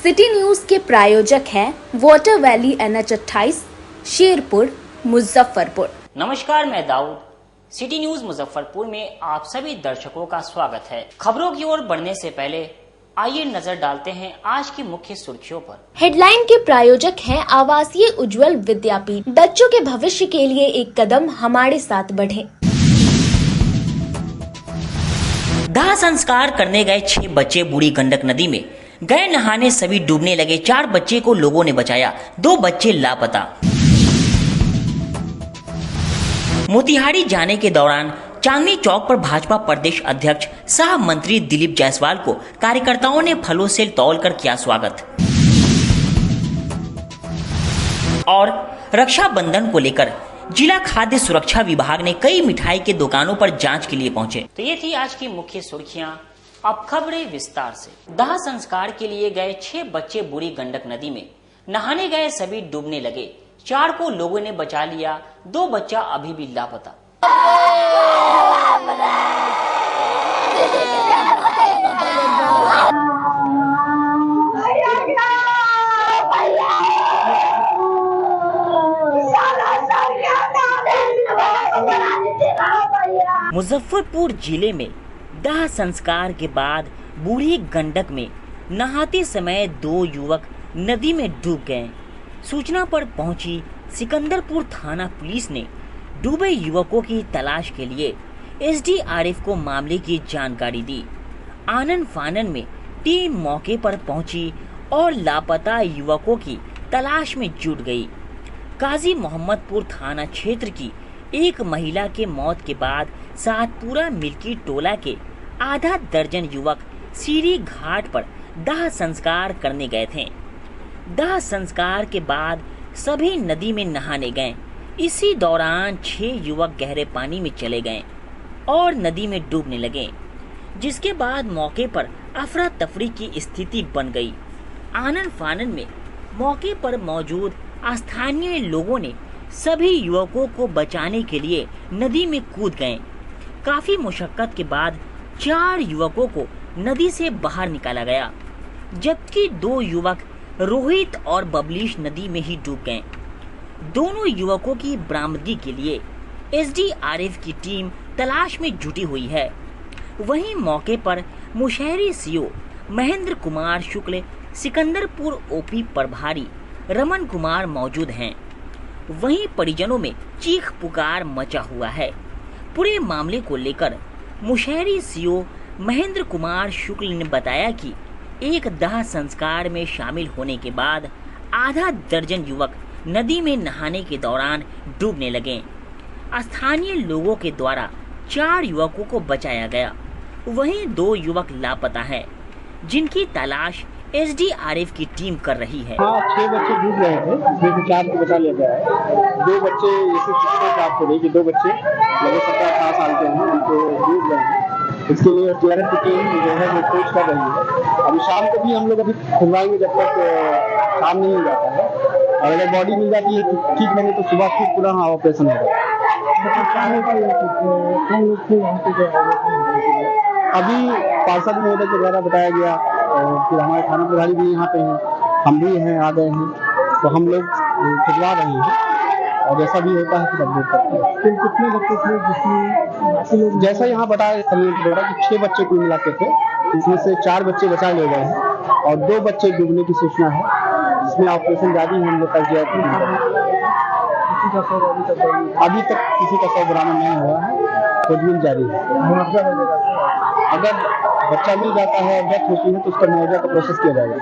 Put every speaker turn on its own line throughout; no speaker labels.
City news के प्रायोजक हैं water valley NH28 Sherpur Muzaffarpur.
नमस्कार, मैं दाऊद। सिटी न्यूज मुजफ्फरपुर में आप सभी दर्शकों का स्वागत है। खबरों की ओर बढ़ने से पहले आइए नजर डालते हैं आज की मुख्य सुर्खियों पर।
हेडलाइन के प्रायोजक हैं आवासीय उज्जवल विद्यापीठ। बच्चों के भविष्य के लिए एक कदम हमारे साथ बढ़े।
दाह संस्कार करने गए 6 बच्चे बूढ़ी गंडक नदी में गए नहाने, सभी डूबने लगे। 4 बच्चे को लोगों ने बचाया, 2 बच्चे लापता। मोतिहारी जाने के दौरान चांदनी चौक पर भाजपा प्रदेश अध्यक्ष सह मंत्री दिलीप जायसवाल को कार्यकर्ताओं ने फलों से तौलकर किया स्वागत। और रक्षाबंधन को लेकर जिला खाद्य सुरक्षा विभाग ने कई मिठाई के दुकानों पर जांच के लिए पहुंचे। तो ये थी आज की मुख्य सुर्खियां। अब खबरें विस्तार से। दाह संस्कार के लिए गए 6 बच्चे बूढ़ी गंडक नदी में नहाने गए, सभी डूबने लगे। 4 को लोगों ने बचा लिया, 2 बच्चा अभी भी लापता। मुजफ्फरपुर जिले में दाह संस्कार के बाद बूढ़ी गंडक में नहाते समय 2 युवक नदी में डूब गए। सूचना पर पहुंची सिकंदरपुर थाना पुलिस ने डूबे युवकों की तलाश के लिए SDRF को मामले की जानकारी दी। आनन फानन में टीम मौके पर पहुंची और लापता युवकों की तलाश में जुट गई। काजी मोहम्मदपुर थाना क्षेत्र की एक महिला के मौत के बाद सातपुरा मिल्की टोला के आधा दर्जन युवक सीरी घाट पर दाह संस्कार करने गए थे। दाह संस्कार के बाद सभी नदी में नहाने गए। इसी दौरान 6 युवक गहरे पानी में चले गए और नदी में डूबने लगे, जिसके बाद मौके पर अफरा तफरी की स्थिति बन गई। आनन फानन में मौके पर मौजूद स्थानीय लोगों ने सभी युवकों को बचाने के लिए नदी में कूद गए। काफी मुशक्कत के बाद 4 युवकों को नदी से बाहर निकाला गया, जबकि 2 युवक रोहित और बबलीश नदी में ही डूब गए। दोनों युवकों की बरामदगी के लिए SDRF की टीम तलाश में जुटी हुई है। वहीं मौके पर मुशहरी CO महेंद्र कुमार शुक्ल, सिकंदरपुर OP प्रभारी रमन कुमार मौजूद हैं। वहीं परिजनों में चीख पुकार मचा हुआ है। पूरे मामले को लेकर मुशहरी CO महेंद्र कुमार शुक्ल ने बताया कि एक दाह संस्कार में शामिल होने के बाद आधा दर्जन युवक नदी में नहाने के दौरान डूबने लगे। स्थानीय लोगों के द्वारा 4 युवकों को बचाया गया। वहीं 2 युवक लापता हैं, जिनकी तलाश SDRF की टीम कर रही है।
6 बच्चे डूब रहे थे, जिसमें से 4 को बचा लिया गया है। 2 बच्चे जैसे प्राप्त हो रही कि 2 बच्चे लगभग 17-18 साल के हैं, उनको डूब रहे हैं। इसके लिए SDRF की टीम जो है वो खोज कर रही है। अभी शाम को भी हम लोग अभी खुलवाएंगे जब तक काम नहीं हो जाता है, और अगर बॉडी मिल जाती है तो ठीक नहीं, तो सुबह फिर पुनः ऑपरेशन होगा। अभी पार्षद महोदय के द्वारा बताया गया, और फिर हमारे थाना प्रभारी भी यहाँ पे हैं, हम भी हैं, आ गए हैं, तो हम लोग खुदवा रहे हैं, और जैसा भी होता है फिर अपडेट करते हैं। फिर कितने बच्चे थे जिसमें, जैसा यहाँ बताया कि 6 बच्चे कुल मिला के थे, इसमें से 4 बच्चे बचा लिए गए हैं और 2 बच्चे डूबने की सूचना है, जिसमें ऑपरेशन जारी है। हम लोग का अभी तक किसी का शव बरामद नहीं हुआ है, खोजबीन जारी है। अगर बच्चा मिल जाता है, डेथ होती है, तो उसका मुआवजा का प्रोसेस किया जाएगा।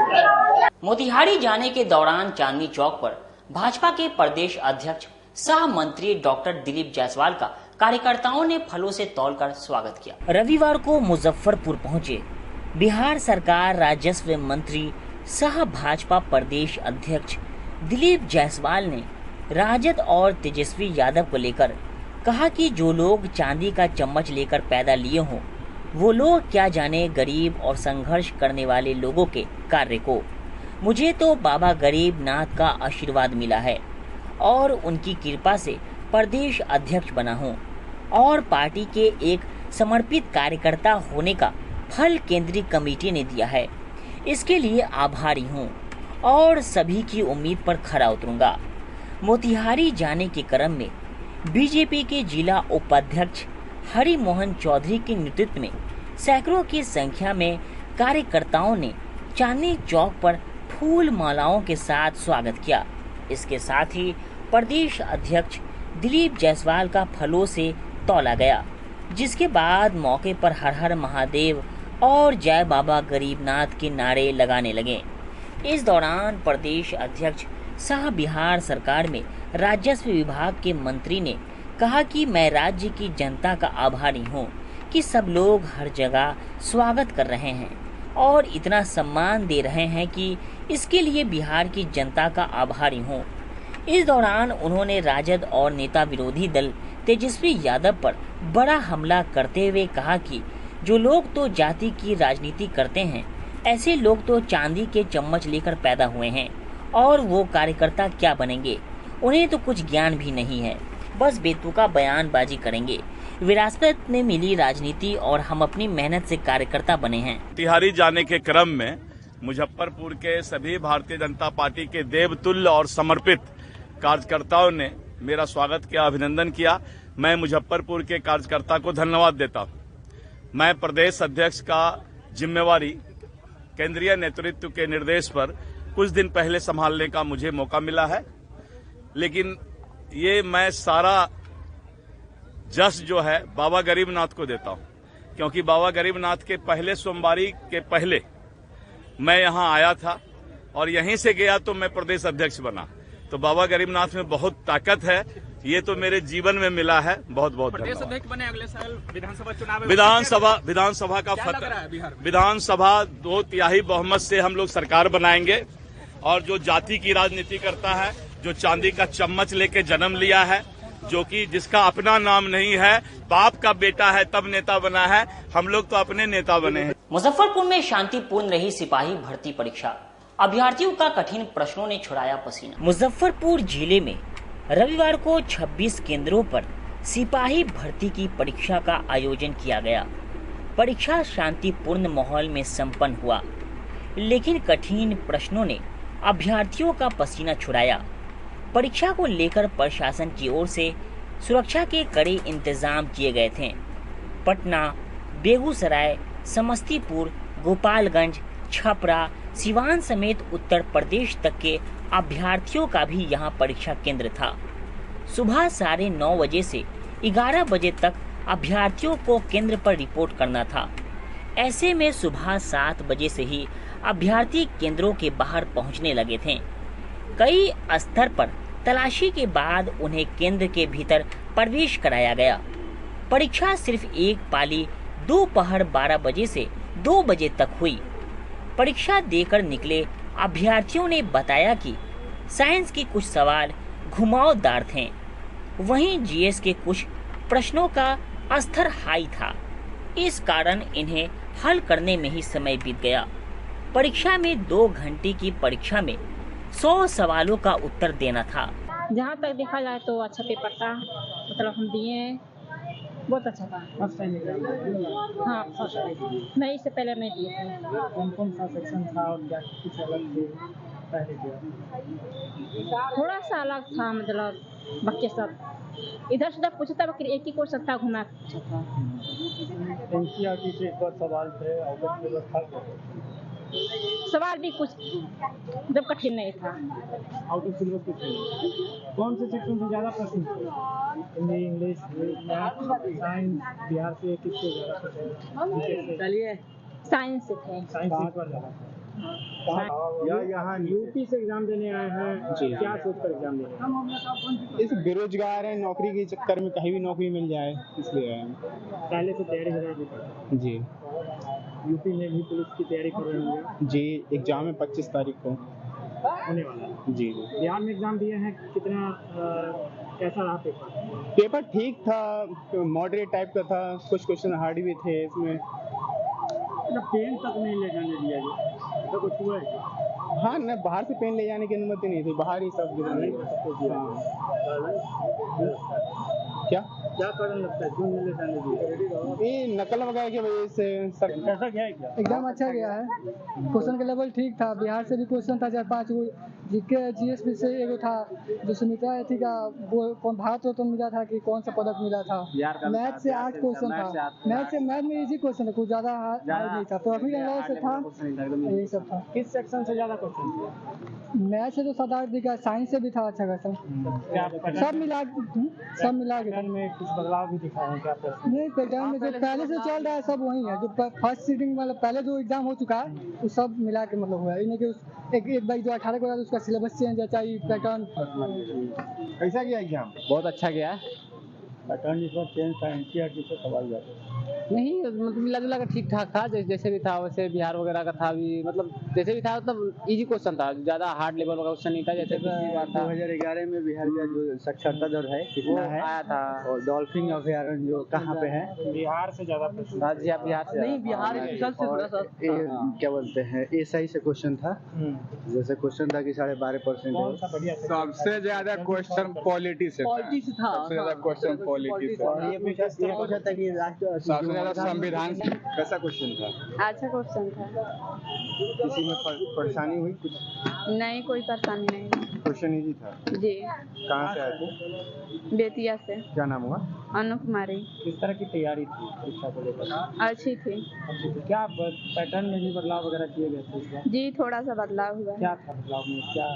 मोतिहारी जाने के दौरान चांदनी चौक पर भाजपा के प्रदेश अध्यक्ष सह मंत्री डॉक्टर दिलीप जायसवाल का कार्यकर्ताओं ने फलों से तौलकर स्वागत किया। रविवार को मुजफ्फरपुर पहुंचे बिहार सरकार राजस्व मंत्री सह भाजपा प्रदेश अध्यक्ष दिलीप जायसवाल ने राजद और तेजस्वी यादव को लेकर कहा कि जो लोग चांदी का चम्मच लेकर पैदा लिए हों, वो लोग क्या जाने गरीब और संघर्ष करने वाले लोगों के कार्य को। मुझे तो बाबा गरीब नाथ का आशीर्वाद मिला है और उनकी कृपा से प्रदेश अध्यक्ष बना हूँ और पार्टी के एक समर्पित कार्यकर्ता होने का फल केंद्रीय कमेटी ने दिया है। इसके लिए आभारी हूँ और सभी की उम्मीद पर खरा उतरूंगा। मोतिहारी जाने के क्रम में बीजेपी के जिला उपाध्यक्ष हरि मोहन चौधरी के नेतृत्व में सैकड़ों की संख्या में कार्यकर्ताओं ने चांदनी चौक पर फूल मालाओं के साथ स्वागत किया। इसके साथ ही प्रदेश अध्यक्ष दिलीप जायसवाल का फलों से तौला गया, जिसके बाद मौके पर हर हर महादेव और जय बाबा गरीबनाथ के नारे लगाने लगे। इस दौरान प्रदेश अध्यक्ष शाह बिहार सरकार में राजस्व विभाग के मंत्री ने कहा कि मैं राज्य की जनता का आभारी हूं कि सब लोग हर जगह स्वागत कर रहे हैं और इतना सम्मान दे रहे हैं कि इसके लिए बिहार की जनता का आभारी हूं। इस दौरान उन्होंने राजद और नेता विरोधी दल तेजस्वी यादव पर बड़ा हमला करते हुए कहा कि जो लोग तो जाति की राजनीति करते हैं, ऐसे लोग तो चांदी के चम्मच लेकर पैदा हुए हैं और वो कार्यकर्ता क्या बनेंगे, उन्हें तो कुछ ज्ञान भी नहीं है, बस बेतुका बयानबाजी करेंगे। विरासत में मिली राजनीति और हम अपनी मेहनत से कार्यकर्ता बने हैं।
मोतिहारी जाने के क्रम में मुजफ्फरपुर के सभी भारतीय जनता पार्टी के देवतुल्य और समर्पित कार्यकर्ताओं ने मेरा स्वागत किया, अभिनंदन किया। मैं मुजफ्फरपुर के कार्यकर्ता को धन्यवाद देता हूं। मैं प्रदेश अध्यक्ष का जिम्मेवारी केंद्रीय नेतृत्व के निर्देश पर कुछ दिन पहले संभालने का मुझे मौका मिला है, लेकिन ये मैं सारा जस जो है बाबा गरीबनाथ को देता हूं, क्योंकि बाबा गरीबनाथ के पहले सोमवारी के पहले मैं यहां आया था और यहीं से गया तो मैं प्रदेश अध्यक्ष बना। तो बाबा गरीबनाथ में बहुत ताकत है, ये तो मेरे जीवन में मिला है। बहुत बहुत
प्रदेश अध्यक्ष बने अगले साल विधानसभा चुनाव।
विधानसभा का फतह, विधानसभा 2/3 बहुमत से हम लोग सरकार बनाएंगे और जो जाति की राजनीति करता है, जो चांदी का चम्मच लेके जन्म लिया है, जो कि जिसका अपना नाम नहीं है, बाप का बेटा है तब नेता बना है, हम लोग तो अपने नेता बने हैं।
मुजफ्फरपुर में शांतिपूर्ण रही सिपाही भर्ती परीक्षा, अभ्यर्थियों का कठिन प्रश्नों ने छुड़ाया पसीना। मुजफ्फरपुर जिले में रविवार को 26 केंद्रों पर सिपाही भर्ती की परीक्षा का आयोजन किया गया। परीक्षा शांतिपूर्ण माहौल में संपन्न हुआ, लेकिन कठिन प्रश्नों ने अभ्यर्थियों का पसीना छुड़ाया। परीक्षा को लेकर प्रशासन की ओर से सुरक्षा के कड़े इंतजाम किए गए थे। पटना, बेगूसराय, समस्तीपुर, गोपालगंज, छपरा, सिवान समेत उत्तर प्रदेश तक के अभ्यर्थियों का भी यहां परीक्षा केंद्र था। सुबह 9:30 बजे से 11 बजे तक अभ्यर्थियों को केंद्र पर रिपोर्ट करना था। ऐसे में सुबह 7 बजे से ही अभ्यर्थी केंद्रों के बाहर पहुंचने लगे थे। कई स्तर पर तलाशी के बाद उन्हें केंद्र के भीतर प्रवेश कराया गया। परीक्षा सिर्फ एक पाली दोपहर 12 बजे से 2 बजे तक हुई। परीक्षा देकर निकले अभ्यर्थियों ने बताया कि साइंस के कुछ सवाल घुमावदार थे, वहीं जीएस के कुछ प्रश्नों का स्तर हाई था। इस कारण इन्हें हल करने में ही समय बीत गया। परीक्षा में 2 घंटे की परीक्षा में 100 सवालों का उत्तर देना था।
जहाँ तक देखा जाए तो अच्छा पेपर था, मतलब हम दिए, बहुत अच्छा था।
First time exam?
हाँ फर्स्ट टाइम, नहीं इससे पहले नहीं दिए थे।
कौन सा सेक्शन था और क्या कुछ अलग थे पहले दिया?
थोड़ा सा अलग था, मतलब बाकी सब इधर से पूछता है, एक ही कोर्स था, घुमा पूछा था।
एनसीईआरटी से एक बार सवाल थे और
सवाल भी कुछ जब कठिन नहीं था।
आउट ऑफ सिलेबस कुछ कौन से सेक्शन से ज़्यादा प्रश्न थे? हिंदी, इंग्लिश, साइंस, बिहार से किससे ज़्यादा? चलिए
साइंस से थे।
साइंस पर ज़्यादा या यहाँ यूपी से एग्जाम देने आए हैं जी, क्या सोचकर एग्जाम दे रहे हैं? इस बेरोजगार हैं, नौकरी के चक्कर में कहीं भी नौकरी मिल जाए इसलिए आए हैं। पहले से तैयारी हो रही है जी। यूपी में भी पुलिस की तैयारी कर रहे होंगे जी। एग्जाम है 25 तारीख को होने वाला है जी। बिहार में एग्जाम दिए हैं, कितना कैसा रहा पेपर? पेपर ठीक था, मॉडरेट टाइप का था, कुछ क्वेश्चन हार्ड भी थे इसमें। पेन तक नहीं ले जाने दिया गया तो कुछ हुआ है? हाँ न, बाहर से पेन ले जाने की अनुमति नहीं थी, बाहर ही सब क्या
क्या कारण लगता है क्यों मिले जाने दिए?
ये नकल वगैरह की वजह से
कैसा गया है क्या?
एग्जाम अच्छा गया है। क्वेश्चन का लेवल ठीक था। बिहार से भी क्वेश्चन था 4-5 गो। जीके जीएसपी से एगो था जो सुमित्रा थी का वो कौन भारत रत्न मिला था कि कौन सा पदक मिला था। मैथ से 8 क्वेश्चन था। मैथ में इजी क्वेश्चन था, कुछ ज्यादा हार्ड नहीं था। प्रॉफिट एंड लॉस से था, यही सब था।
किस सेक्शन से ज्यादा क्वेश्चन थे?
मैथ से तो 7-8 दिखा, साइंस से भी था अच्छा खासा। सब मिला के
में कुछ बदलाव भी दिखा है क्या? प्रश्न
नहीं, पैटर्न में जो पहले से चल रहा है सब वही है। जो फर्स्ट सीटिंग मतलब पहले जो एग्जाम हो चुका है वो सब मिला के मतलब हुआ है। इन्हें कि एक बार जो 18 को उसका सिलेबस चेंज है, चाहे पैटर्न।
कैसा गया एग्जाम?
बहुत अच्छा गया।
पैटर्न इस बार चेंज था, एनसीईआरटी से सवाल जाते
नहीं मतलब मिला जुला कर ठीक ठाक था। जैसे भी था वैसे बिहार वगैरह का था भी, मतलब जैसे भी था मतलब इजी क्वेश्चन था, ज्यादा हार्ड लेवल का क्वेश्चन नहीं था। जैसे
2011 में बिहार का जो साक्षरता दर है कितना है
आया था।
और डॉल्फिन अभयारण्य जो कहाँ पे है?
बिहार से ज्यादा प्रश्न
बिहार से नहीं, बिहार से थोड़ा सा
क्या बोलते हैं एसआई से क्वेश्चन था। जैसे क्वेश्चन था कि 12.5%
कौन सा बढ़िया था?
सबसे ज्यादा क्वेश्चन पॉलिटी से था। सबसे ज्यादा क्वेश्चन पॉलिटी से
और ये पूछा था कि
सबसे ज्यादा संविधान से। कैसा क्वेश्चन था?
अच्छा क्वेश्चन था।
किसी में परेशानी हुई कुछ?
नहीं, कोई परेशानी नहीं।
क्वेश्चन इजी था।
जी,
कहाँ से आए थे?
बेतिया से।
क्या नाम हुआ?
अनु कुमारी।
किस तरह की तैयारी थी परीक्षा को लेकर?
अच्छी थी।
क्या पैटर्न में भी बदलाव वगैरह किए गए थे इस बार?
जी, थोड़ा सा बदलाव हुआ है।
क्या था बदलाव में? क्या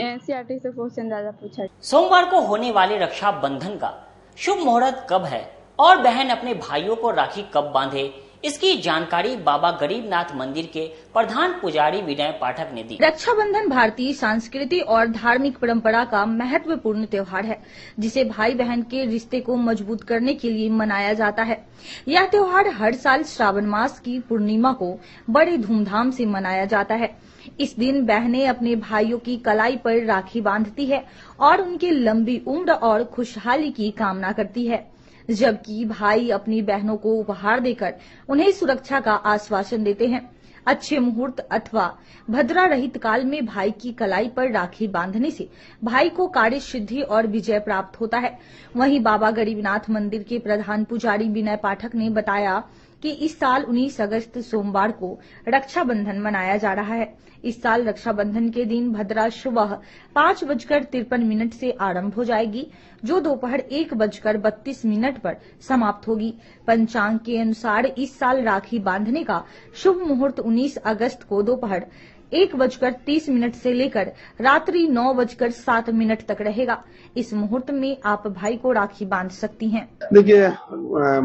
एनसीईआरटी से क्वेश्चन ज्यादा पूछा।
सोमवार को होने वाले रक्षाबंधन का शुभ मुहूर्त कब है और बहन अपने भाइयों को राखी कब बांधे, इसकी जानकारी बाबा गरीबनाथ मंदिर के प्रधान पुजारी विनय पाठक ने दी।
रक्षाबंधन भारतीय संस्कृति और धार्मिक परंपरा का महत्वपूर्ण त्योहार है, जिसे भाई बहन के रिश्ते को मजबूत करने के लिए मनाया जाता है। यह त्योहार हर साल श्रावण मास की पूर्णिमा को बड़े धूमधाम से मनाया जाता है। इस दिन बहनें अपने भाइयों की कलाई पर राखी बांधती है और उनकी लंबी उम्र और खुशहाली की कामना करती है, जबकि भाई अपनी बहनों को उपहार देकर उन्हें सुरक्षा का आश्वासन देते हैं। अच्छे मुहूर्त अथवा भद्रा रहित काल में भाई की कलाई पर राखी बांधने से भाई को कार्य सिद्धि और विजय प्राप्त होता है। वहीं बाबा गरीबनाथ मंदिर के प्रधान पुजारी विनय पाठक ने बताया कि इस साल 19 अगस्त सोमवार को रक्षाबंधन मनाया जा रहा है। इस साल रक्षाबंधन के दिन भद्रा सुबह 5:53 से आरंभ हो जाएगी, जो दोपहर 1:32 पर समाप्त होगी। पंचांग के अनुसार इस साल राखी बांधने का शुभ मुहूर्त 19 अगस्त को दोपहर 1:30 से लेकर रात्रि 9:07 तक रहेगा। इस मुहूर्त में आप भाई को राखी बांध सकती हैं।
देखिए,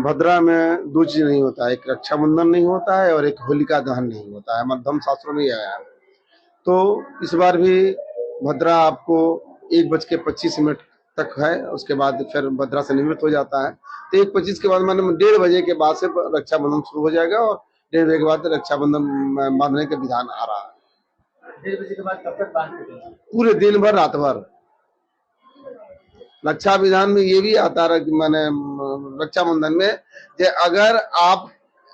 भद्रा में दो चीज नहीं होता है, एक रक्षाबंधन नहीं होता है और एक होलिका दहन नहीं होता है, मध्यम शास्त्रों में आया है। तो इस बार भी भद्रा आपको 1:25 तक है, उसके बाद फिर भद्रा से निवृत्त हो जाता है। तो 1:25 के बाद मैंने 1:30 बजे के बाद से रक्षाबंधन शुरू हो जाएगा और 1:30 बजे के बाद रक्षाबंधन बांधने का विधान आ रहा है।
1:30 बजे के बाद कब तक बांधते हैं?
पूरे दिन भर रात भर। रक्षा विधान में ये भी आता है, मैंने रक्षाबंधन में कि अगर आप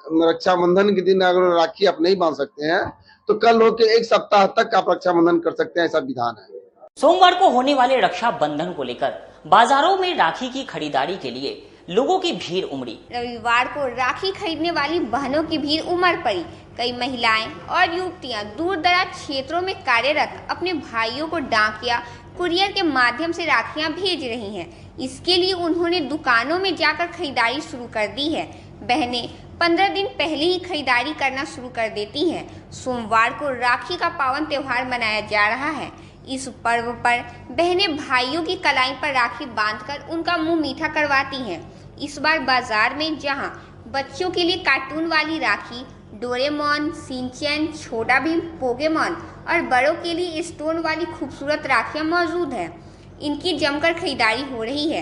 रक्षाबंधन के दिन अगर राखी आप नहीं बांध सकते हैं तो कल होके 1 सप्ताह तक आप रक्षाबंधन कर सकते हैं, ऐसा विधान है।
सोमवार को होने वाले रक्षाबंधन को लेकर बाजारों में राखी की खरीदारी के लिए लोगों की भीड़ उमड़ी।
रविवार को राखी खरीदने वाली बहनों की भीड़ उमड़ पड़ी। कई महिलाएं और युवतियां दूर दराज क्षेत्रों में कार्यरत अपने भाइयों को डाक या कुरियर के माध्यम से राखियां भेज रही हैं। इसके लिए उन्होंने दुकानों में जाकर खरीदारी शुरू कर दी है। बहनें 15 दिन पहले ही खरीदारी करना शुरू कर देती हैं। सोमवार को राखी का पावन त्योहार मनाया जा रहा है। इस पर्व पर बहनें भाइयों की कलाई पर राखी बांधकर उनका मुंह मीठा करवाती हैं। इस बार बाजार में जहां बच्चों के लिए कार्टून वाली राखी, डोरेमोन, शिनचैन, छोटा भीम, पोकेमोन और बड़ों के लिए स्टोन वाली खूबसूरत राखियां मौजूद हैं, इनकी जमकर खरीदारी हो रही है।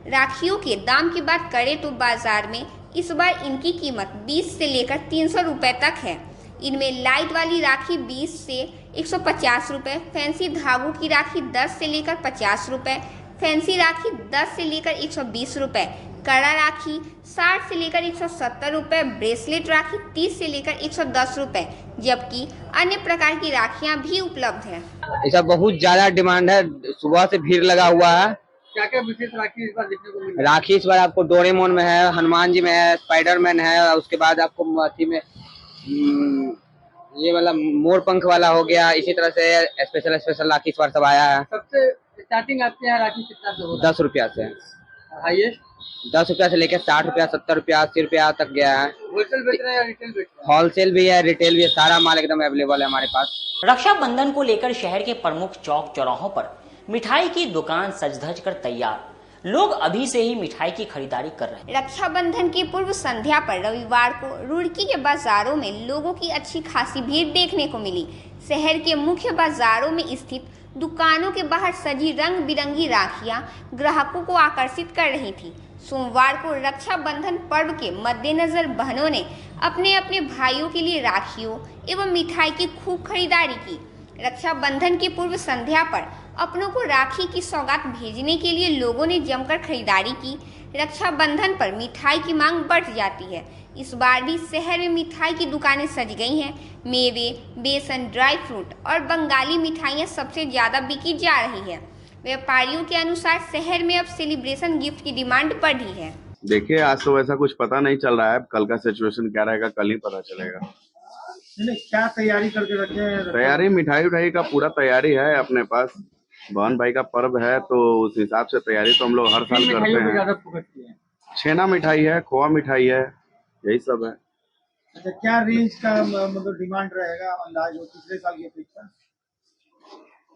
राखियों के दाम की बात करें तो बाजार में इस बार इनकी कीमत 20 से लेकर 300 रुपए तक है। इनमें लाइट वाली राखी 20 से 150 रुपए, फैंसी धागों की राखी 10 से लेकर 50 रुपए, फैंसी राखी 10 से लेकर 120 रुपए, कड़ा राखी 60 से लेकर 170 रुपए, ब्रेसलेट राखी 30 से लेकर 110 रुपए, जबकि अन्य प्रकार की राखियां भी उपलब्ध है।
ऐसा बहुत ज्यादा डिमांड है, सुबह से भीड़ लगा हुआ है।
क्या क्या विशेष राखी इस बार देखने को मिली?
राखी इस बार आपको डोरेमोन में है, हनुमान जी में है, स्पाइडरमैन है, और उसके बाद आपको अथी में ये वाला मोर पंख वाला हो गया। इसी तरह से स्पेशल राखी इस बार सब आया है।
सबसे स्टार्टिंग आपके यहाँ राखी कितना से होगा?
10 रुपया से,
हाईएस्ट
10 रुपया से लेकर 60 रुपया, 70 रुपया, 80 रुपया तक गया है।
होलसेल बेच रहे हैं या रिटेल बेच रहे हैं?
होलसेल भी है, रिटेल भी है, सारा माल एकदम अवेलेबल है हमारे पास।
रक्षाबंधन को लेकर शहर के प्रमुख चौक चौराहों पर मिठाई की दुकान सज धज कर तैयार, लोग अभी से ही मिठाई की खरीदारी कर रहे हैं।
रक्षाबंधन की पूर्व संध्या पर रविवार को रुड़की के बाजारों में लोगों की अच्छी खासी भीड़ देखने को मिली। शहर के मुख्य बाजारों में स्थित दुकानों के बाहर सजी रंग बिरंगी राखियां ग्राहकों को आकर्षित कर रही थी। सोमवार को रक्षाबंधन पर्व के मद्देनजर बहनों ने अपने अपने भाइयों के लिए राखियों एवं मिठाई की खूब खरीदारी की। रक्षाबंधन की पूर्व संध्या पर अपनों को राखी की सौगात भेजने के लिए लोगों ने जमकर खरीदारी की। रक्षाबंधन पर मिठाई की मांग बढ़ जाती है। इस बार भी शहर में मिठाई की दुकानें सज गई हैं। मेवे, बेसन, ड्राई फ्रूट और बंगाली मिठाइयां सबसे ज्यादा बिकी जा रही है। व्यापारियों के अनुसार शहर में अब सेलिब्रेशन गिफ्ट की डिमांड बढ़ी है।
देखिए, आज तो वैसा कुछ पता नहीं चल रहा है, कल का सिचुएशन क्या रहेगा कल ही पता चलेगा।
क्या तैयारी करके रखे हैं?
तैयारी मिठाई उठाई का पूरा तैयारी है अपने पास। बहन भाई का पर्व है तो उस हिसाब से तैयारी तो हम लोग हर साल करते हैं। छेना मिठाई है, खोआ मिठाई है, यही सब है।
अच्छा, क्या रेंज का मतलब डिमांड रहेगा अंदाज हो पिछले साल की अपेक्षा?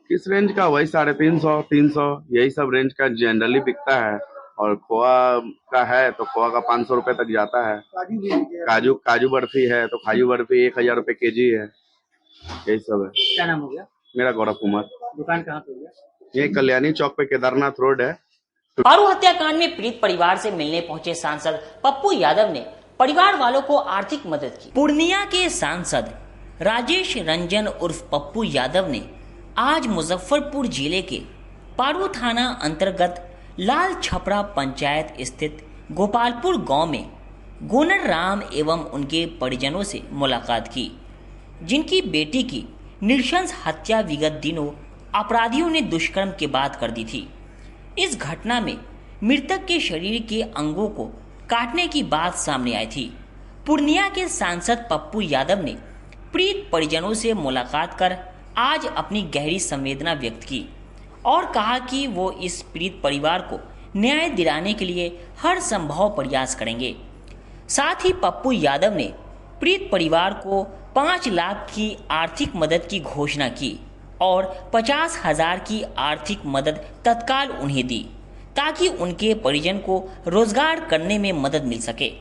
किस रेंज का? वही 350, 300 यही सब रेंज का जनरली बिकता है। और खोआ का है तो खोआ का 500 रुपए तक जाता है। काजू बर्फी है तो काजू बर्फी 1000 रुपए केजी है। यही सब है।
क्या नाम हो गया?
मेरा गौरव कुमार।
दुकान कहाँ पे है?
ये कल्याणी चौक पे केदारनाथ रोड है।
पारू हत्याकांड में पीड़ित परिवार से मिलने पहुंचे सांसद पप्पू यादव ने परिवार वालों को आर्थिक मदद की। पूर्णिया के सांसद राजेश रंजन उर्फ पप्पू यादव ने आज मुजफ्फरपुर जिले के पारू थाना अंतर्गत लाल छपरा पंचायत स्थित गोपालपुर गांव में गोनर राम एवं उनके परिजनों से मुलाकात की, जिनकी बेटी की नृशंस हत्या विगत दिनों अपराधियों ने दुष्कर्म के बाद कर दी थी। इस घटना में मृतक के शरीर के अंगों को काटने की बात सामने आई थी। पूर्णिया के सांसद पप्पू यादव ने पीड़ित परिजनों से मुलाकात कर आज अपनी गहरी संवेदना व्यक्त की और कहा कि वो इस पीड़ित परिवार को न्याय दिलाने के लिए हर संभव प्रयास करेंगे। साथ ही पप्पू यादव ने पीड़ित परिवार को 5 लाख की आर्थिक मदद की घोषणा की और 50,000 की आर्थिक मदद तत्काल उन्हें दी ताकि उनके परिजन को रोजगार करने में मदद मिल सके।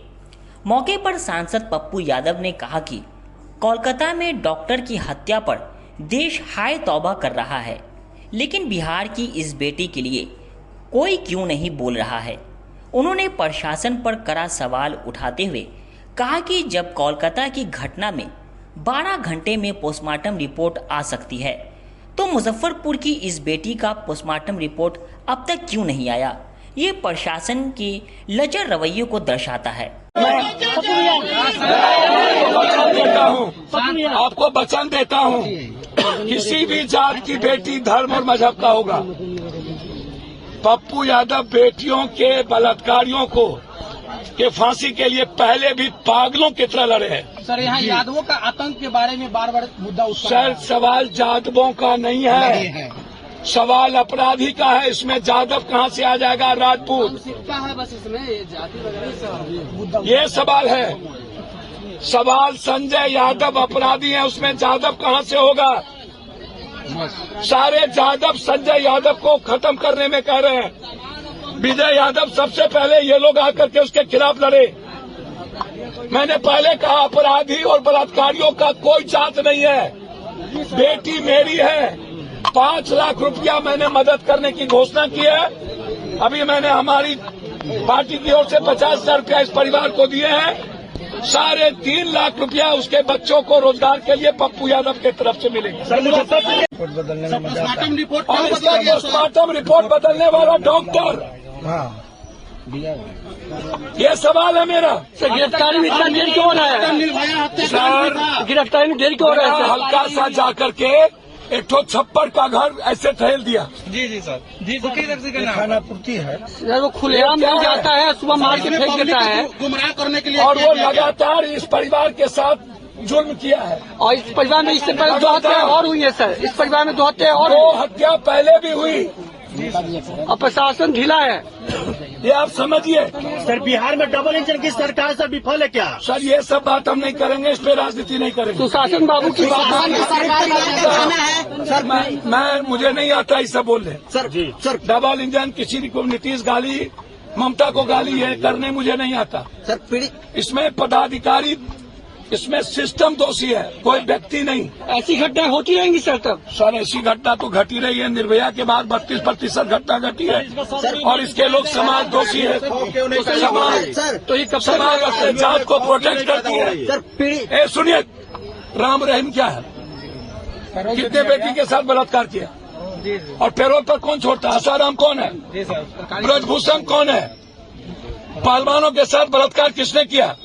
मौके पर सांसद पप्पू यादव ने कहा कि कोलकाता में डॉक्टर की हत्या पर देश हाय तौबा कर रहा है, लेकिन बिहार की इस बेटी के लिए कोई क्यों नहीं बोल रहा है। उन्होंने प्रशासन पर कड़ा सवाल उठाते हुए कहा कि जब कोलकाता की घटना में 12 घंटे में पोस्टमार्टम रिपोर्ट आ सकती है तो मुजफ्फरपुर की इस बेटी का पोस्टमार्टम रिपोर्ट अब तक क्यों नहीं आया। ये प्रशासन के लचर रवैये को दर्शाता है।
आपको वचन देता हूँ, किसी भी जात की बेटी धर्म और मजहब का होगा, पप्पू यादव बेटियों के बलात्कारियों को के फांसी के लिए पहले भी पागलों की तरह लड़े हैं।
सर, यहाँ यादवों का आतंक के बारे में बार बार मुद्दा उठा।
सर, सवाल यादवों का नहीं है, सवाल अपराधी का है। इसमें यादव कहाँ से आ जाएगा? राजपूत
है बस, इसमें ये जाति वगैरह
ये सवाल है। सवाल संजय यादव अपराधी है, उसमें यादव कहाँ से होगा? सारे यादव संजय यादव को खत्म करने में कह रहे हैं। विजय यादव सबसे पहले ये लोग आकर के उसके खिलाफ लड़े। मैंने पहले कहा, अपराधी और बलात्कारियों का कोई जात नहीं है। बेटी मेरी है। 5 लाख रुपया मैंने मदद करने की घोषणा की है। अभी मैंने हमारी पार्टी की ओर से 50,000 रुपया इस परिवार को दिए हैं। 3.5 लाख रुपया उसके बच्चों को रोजगार के लिए पप्पू यादव की तरफ से मिलेगी। पोस्टमार्टम रिपोर्ट बदलने वाला डॉक्टर, ये सवाल है मेरा।
गिरफ्तारी में इतना देर क्यों हो रहा है?
गिरफ्तारी में देर क्यों हो रहा है? हल्का सा जाकर के एक ठो छप्पर का घर ऐसे ठहल दिया।
जी जी सर, जी सर, खाना पूर्ति है
सर, वो खुलेआम मिल जाता है, सुबह मार के फेंक देता है,
गुमराह करने के लिए।
और वो लगातार इस परिवार के साथ जुल्म किया है।
और इस परिवार में इससे पहले 2 हत्या और हुई है सर। इस परिवार में 2 हत्या और
2 हत्या पहले भी हुई
और प्रशासन ढीला है,
ये आप समझिए।
सर, बिहार में डबल इंजन की सरकार सर विफल है क्या?
सर ये सब बात हम नहीं करेंगे, इस पे राजनीति नहीं करेंगे।
सुशासन बाबू की बात
सर मैं मुझे नहीं आता ऐसा बोलने। सर डबल इंजन किसी को नीतीश गाली, ममता को गाली है करने मुझे नहीं आता
सर।
इसमें पदाधिकारी, इसमें सिस्टम दोषी है, कोई व्यक्ति नहीं।
ऐसी घटनाएं होती रहेंगी सर तब?
सर ऐसी घटना तो घटी रही है, निर्भया के बाद 32% घटना घटी है और इसके लोग समाज दोषी है। समाज
तो ये कब
समाज अपने जात को प्रोटेक्ट करती है।
सर
सुनिए, राम रहीम क्या है, कितने बेटी के साथ बलात्कार किया और पैरोल पर कौन छोड़ता? आसाराम कौन है? ब्रजभूषण कौन है? पहलवानों के साथ बलात्कार किसने किया?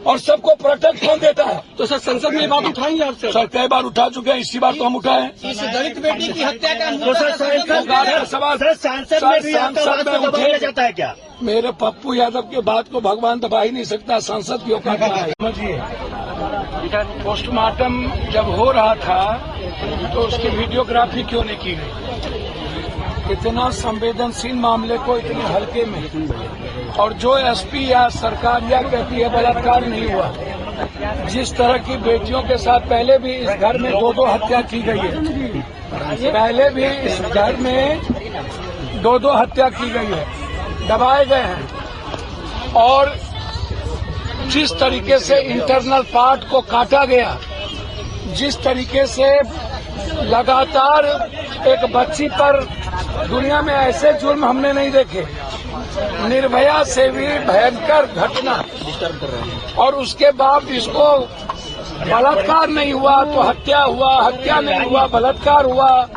और सबको प्रोटेक्ट कौन देता है?
तो सर संसद में ये बात उठाएंगे आप?
सर कई बार उठा चुके हैं, इसी बार तो हम उठाए।
इस दलित बेटी की हत्या का
सवाल
सांसद में भी दबाया जाता है क्या?
मेरे पप्पू यादव के बात को भगवान दबा ही नहीं सकता, सांसद की औकात है। समझिए, पोस्टमार्टम जब हो रहा था तो उसकी वीडियोग्राफी क्यों नहीं की गई? इतना संवेदनशील मामले को इतने हल्के में, और जो एसपी या सरकार या कहती है बलात्कार नहीं हुआ। जिस तरह की बेटियों के साथ पहले भी इस घर में 2-2 हत्या की गई है, पहले भी इस घर में 2-2 हत्या की गई है, दबाए गए हैं। और जिस तरीके से इंटरनल पार्ट को काटा गया, जिस तरीके से लगातार एक बच्ची पर, दुनिया में ऐसे जुल्म हमने नहीं देखे। निर्भया से भी भयंकर घटना, और उसके बाद इसको बलात्कार नहीं हुआ तो हत्या हुआ, हत्या नहीं हुआ बलात्कार हुआ।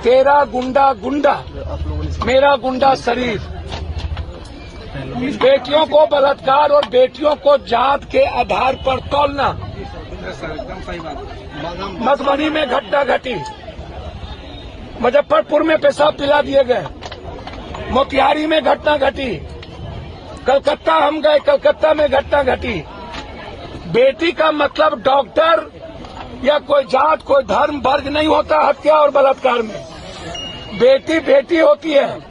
तेरा गुंडा गुंडा, मेरा गुंडा शरीर। बेटियों को बलात्कार और बेटियों को जात के आधार पर तोलना। मधुबनी में घटना घटी, मुजफ्फरपुर में पेशाब पिला दिए गए, मोतिहारी में घटना घटी, कलकत्ता हम गए, कलकत्ता में घटना घटी। बेटी का मतलब डॉक्टर या कोई जात, कोई धर्म, वर्ग नहीं होता हत्या और बलात्कार में। बेटी बेटी होती है।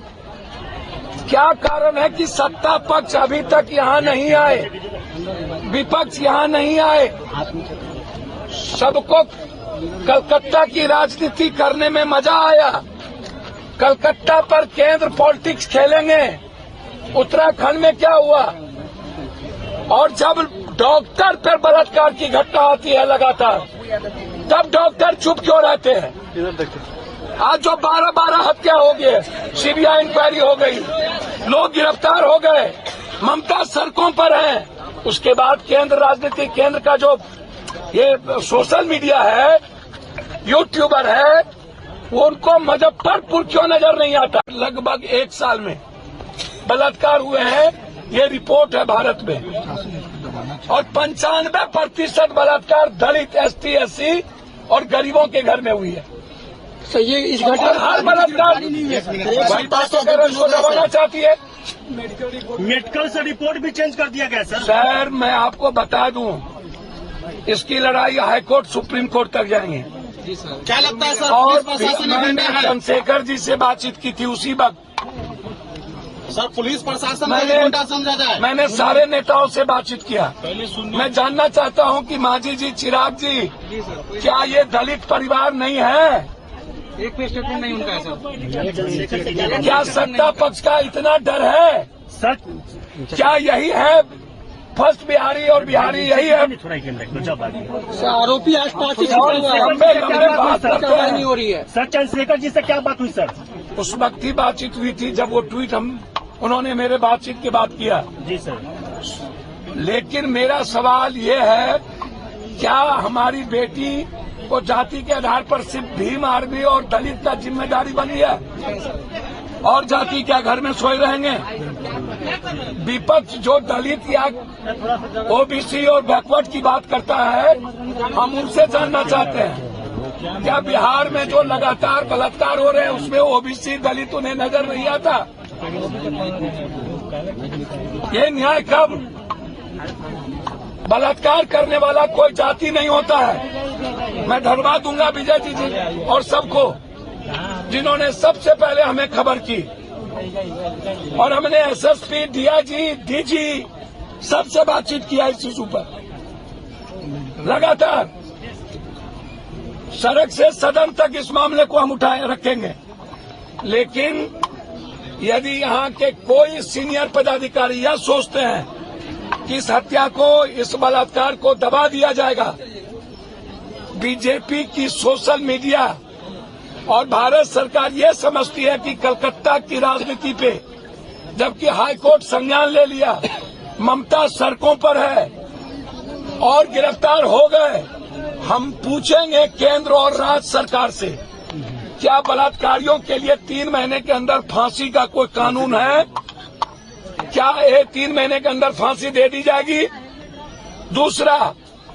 क्या कारण है कि सत्ता पक्ष अभी तक यहाँ नहीं आए, विपक्ष यहाँ नहीं आए? सबको कलकत्ता की राजनीति करने में मजा आया। कलकत्ता पर केंद्र पॉलिटिक्स खेलेंगे। उत्तराखंड में क्या हुआ? और जब डॉक्टर पर बलात्कार की घटना आती है लगातार, तब डॉक्टर चुप क्यों रहते हैं? आज जो 12-12 हत्या हो गए, सीबीआई इंक्वायरी हो गई, लोग गिरफ्तार हो गए, ममता सड़कों पर है। उसके बाद केंद्र राजनीति, केंद्र का जो ये सोशल मीडिया है, यूट्यूबर है, वो उनको मुजफ्फरपुर क्यों नजर नहीं आता? लगभग 1 साल में बलात्कार हुए हैं, ये रिपोर्ट है भारत में, और 95% बलात्कार दलित, ST, SC और गरीबों के घर में हुई है।
तो ये इस घटना
हर बलात्कार को दबाना चाहती है।
मेडिकल से रिपोर्ट भी चेंज कर दिया गया
सर, मैं आपको बता दूं, इसकी लड़ाई हाईकोर्ट, सुप्रीम कोर्ट तक जाएंगे।
क्या लगता है सर?
और मैंने चंद्रशेखर जी से बातचीत की थी उसी वक्त।
सर, पुलिस प्रशासन समझा जाए।
मैंने सारे नेताओं से बातचीत किया। मैं जानना चाहता हूं कि मांझी जी, चिराग जी, क्या ये दलित परिवार नहीं है?
एक भी स्टेटमेंट नहीं उनका है।
क्या सत्ता पक्ष का इतना डर है?
सर,
क्या यही है फर्स्ट बिहारी और बिहारी यही है?
आरोपी आज पार्टी
नहीं हो रही है। सर, चंद्रशेखर जी से क्या बात हुई सर?
उस वक्त ही बातचीत हुई थी जब वो ट्वीट उन्होंने मेरे बातचीत की बात किया।
जी सर।
लेकिन मेरा सवाल ये है, क्या हमारी बेटी को जाति के आधार पर सिर्फ भीम आर्मी और दलित का जिम्मेदारी बनी है, और जाति क्या घर में सोए रहेंगे? विपक्ष जो दलित या OBC और बैकवर्ड की बात करता है, हम उनसे जानना चाहते हैं क्या बिहार में जो लगातार बलात्कार हो रहे हैं उसमें ओबीसी दलित उन्हें नजर नहीं आता? ये न्याय कब? बलात्कार करने वाला कोई जाति नहीं होता है। मैं धन्यवाद दूंगा विजय जी और सबको जिन्होंने सबसे पहले हमें खबर की, और हमने एसएसपी, डीआईजी, डीजी सबसे बातचीत किया इस इशू पर। लगातार सड़क से सदन तक इस मामले को हम उठाए रखेंगे, लेकिन यदि यहाँ के कोई सीनियर पदाधिकारी यह सोचते हैं कि इस हत्या को, इस बलात्कार को दबा दिया जाएगा, बीजेपी की सोशल मीडिया और भारत सरकार ये समझती है कि कलकत्ता की राजनीति पे, जबकि हाईकोर्ट संज्ञान ले लिया, ममता सड़कों पर है और गिरफ्तार हो गए। हम पूछेंगे केंद्र और राज्य सरकार से, क्या बलात्कारियों के लिए 3 महीने के अंदर फांसी का कोई कानून है? क्या ये 3 महीने के अंदर फांसी दे दी जाएगी? दूसरा,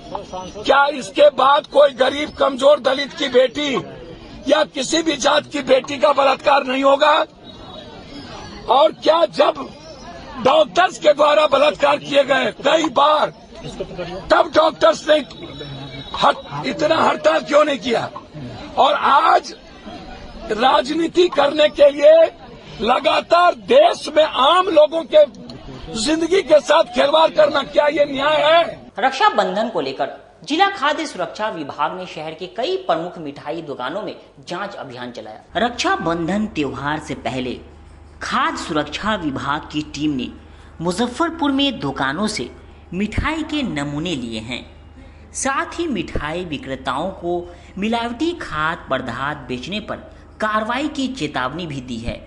क्या इसके बाद कोई गरीब कमजोर दलित की बेटी या किसी भी जात की बेटी का बलात्कार नहीं होगा? और क्या जब डॉक्टर्स के द्वारा बलात्कार किए गए कई बार, तब डॉक्टर्स ने इतना हड़ताल क्यों नहीं किया? और आज राजनीति करने के लिए लगातार देश में आम लोगों के जिंदगी के साथ खिलवाड़ करना, क्या ये न्याय है?
रक्षाबंधन को लेकर जिला खाद्य सुरक्षा विभाग ने शहर के कई प्रमुख मिठाई दुकानों में जांच अभियान चलाया। रक्षाबंधन त्योहार से पहले खाद्य सुरक्षा विभाग की टीम ने मुजफ्फरपुर में दुकानों से मिठाई के नमूने लिए हैं। साथ ही मिठाई विक्रेताओं को मिलावटी खाद्य पदार्थ बेचने पर कार्रवाई की चेतावनी भी दी है।